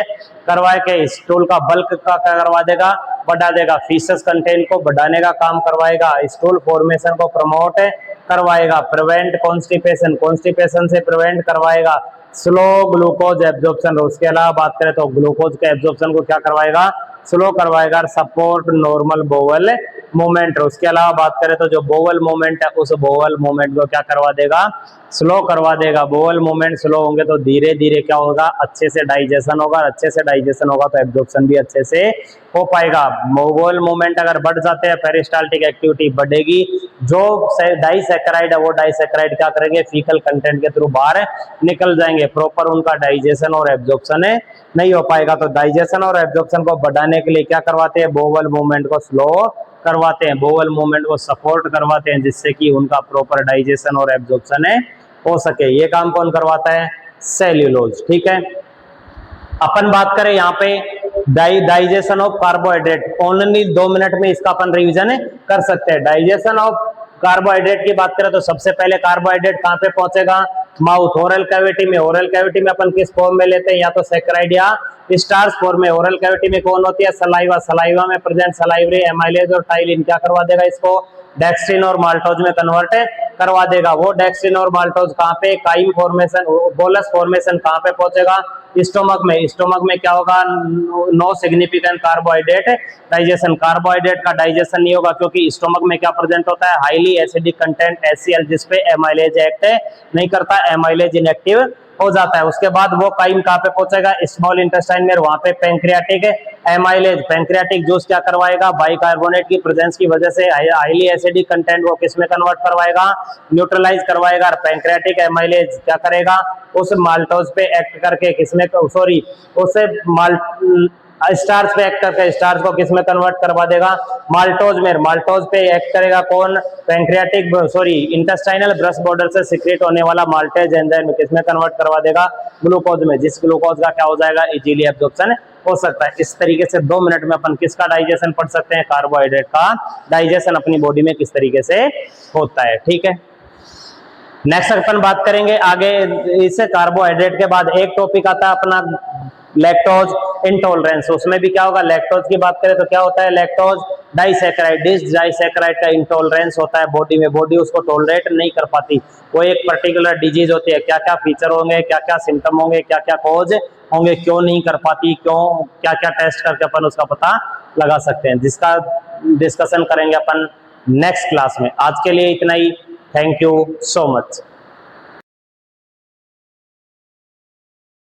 करवा के स्टूल का बल्क का क्या करवा देगा, बढ़ा देगा। फीसस कंटेंट को बढ़ाने का काम करवाएगा, स्टूल फॉर्मेशन को प्रमोट करवाएगा, प्रिवेंट कॉन्स्टिपेशन, कॉन्स्टिपेशन से प्रिवेंट करवाएगा, स्लो ग्लूकोज एब्जॉर्प्शन। उसके अलावा बात करें तो ग्लूकोज के एब्जॉर्प्शन को क्या करवाएगा, स्लो करवाएगा, सपोर्ट नॉर्मल बोवल मूवमेंट। उसके अलावा बात करें तो जो बोवल मूवमेंट है, उस बोवल मूवमेंट को क्या करवा देगा, स्लो करवा देगा। बोवल मूवमेंट स्लो होंगे तो धीरे धीरे क्या होगा, अच्छे से डाइजेशन होगा, अच्छे से डाइजेशन होगा तो एब्जॉर्प्शन भी अच्छे से हो पाएगा। बोवल मूवमेंट अगर बढ़ जाते हैं, पेरिस्टाल्टिक एक्टिविटी बढ़ेगी, जो डाइसैकेराइड है वो डाइसैकेराइड क्या करेंगे, फीकल कंटेंट के थ्रू बाहर निकल जाएंगे, प्रॉपर उनका डाइजेशन और एब्जॉर्प्शन नहीं हो पाएगा। तो डाइजेशन और एब्जॉर्प्शन को बढ़ाने के लिए क्या करवाते हैं, बोवल मूवमेंट को स्लो करवाते हैं, बोवल मूवमेंट को सपोर्ट करवाते हैं, जिससे कि उनका प्रॉपर डाइजेशन और एब्जॉर्प्शन हो सके। ये काम कौन करवाता है, सेल्यूलोज। ठीक है, अपन बात करें यहाँ पे digestion of carbohydrate, only 2 minute में इसका अपन रिवीजन कर सकते हैं। डाइजेशन ऑफ कार्बोहाइड्रेट की बात करें तो सबसे पहले कार्बोहाइड्रेट कहाँ पे पहुंचेगा, माउथ, ओरल कैविटी में। ओरल कैविटी में अपन किस फॉर्म में लेते हैं, या तो सैकराइड या स्टार्च फॉर्म में। ओरल कैविटी में कौन होती है, सलाइवा, सलाइवा में प्रेजेंट सलाइवरी एमाइलेज और टाइलिन क्या करवा देगा इसको, डेक्स्ट्रिन और माल्टोज में कन्वर्ट करवा देगा। वो डेक्स्ट्रिन और माल्टोज कहाँ पे, काइम फॉर्मेशन, बोलस फॉर्मेशन कहाँ पे पहुंचेगा, स्टोमक में। स्टोमक में क्या होगा, no significant carbohydrate digestion, carbohydrate का डाइजेशन नहीं होगा, क्योंकि स्टोमक में क्या प्रेजेंट होता है, हाईली एसिडिक कंटेंट HCl, जिसपे एमाइलेज एक्ट नहीं करता, एमाइलेज इनएक्टिव हो जाता है। उसके बाद वो काइम कहाँ पे पहुंचेगा, स्मॉल इंटेस्टाइन में, वहां पे पैंक्रियाटिक एमाइलेज, पैंक्रियाटिक जूस क्या करवाएगा, बाइकार्बोनेट की प्रेजेंस की वजह से हाईली एसिडिक कंटेंट वो किस में कन्वर्ट करवाएगा, न्यूट्रलाइज करवाएगा। पैंक्रियाटिक एमाइलेज क्या करेगा, उस माल्टोज पे एक्ट करके किसमें, सॉरी, उसे स्टार्च पे एक्ट करके स्टार्च को किसमें कन्वर्ट करवा देगा, माल्टोज में। माल्टोज पे एक्ट करेगा कौन, pancreatic, sorry, intestinal brush border से सीक्रेट होने वाला माल्टेज एंजाइम किसमें कन्वर्ट करवा देगा, ग्लूकोज में, जिस ग्लूकोज का क्या हो जाएगा, इजीली एब्जॉर्प्शन हो सकता है। इस तरीके से 2 मिनट में अपन किसका डाइजेशन पढ़ सकते हैं, कार्बोहाइड्रेट का डाइजेशन अपनी बॉडी में किस तरीके से होता है। ठीक है, नेक्स्ट अपन बात करेंगे आगे। इससे कार्बोहाइड्रेट के बाद एक टॉपिक आता है अपना लैक्टोज इंटॉलरेंस। उसमें भी क्या होगा, लैक्टोज की बात करें तो क्या होता है, लैक्टोज डाइसैकेराइड, डाइसैकेराइड का इंटॉलरेंस होता है बॉडी में, बॉडी उसको टॉलरेट नहीं कर पाती। वो एक पर्टिकुलर डिजीज होती है, क्या क्या फीचर होंगे, क्या क्या सिम्टम होंगे, क्या क्या कॉज होंगे, क्यों नहीं कर पाती, क्यों, क्या क्या टेस्ट करके अपन उसका पता लगा सकते हैं, जिसका डिस्कशन करेंगे अपन नेक्स्ट क्लास में। आज के लिए इतना ही, थैंक यू सो मच।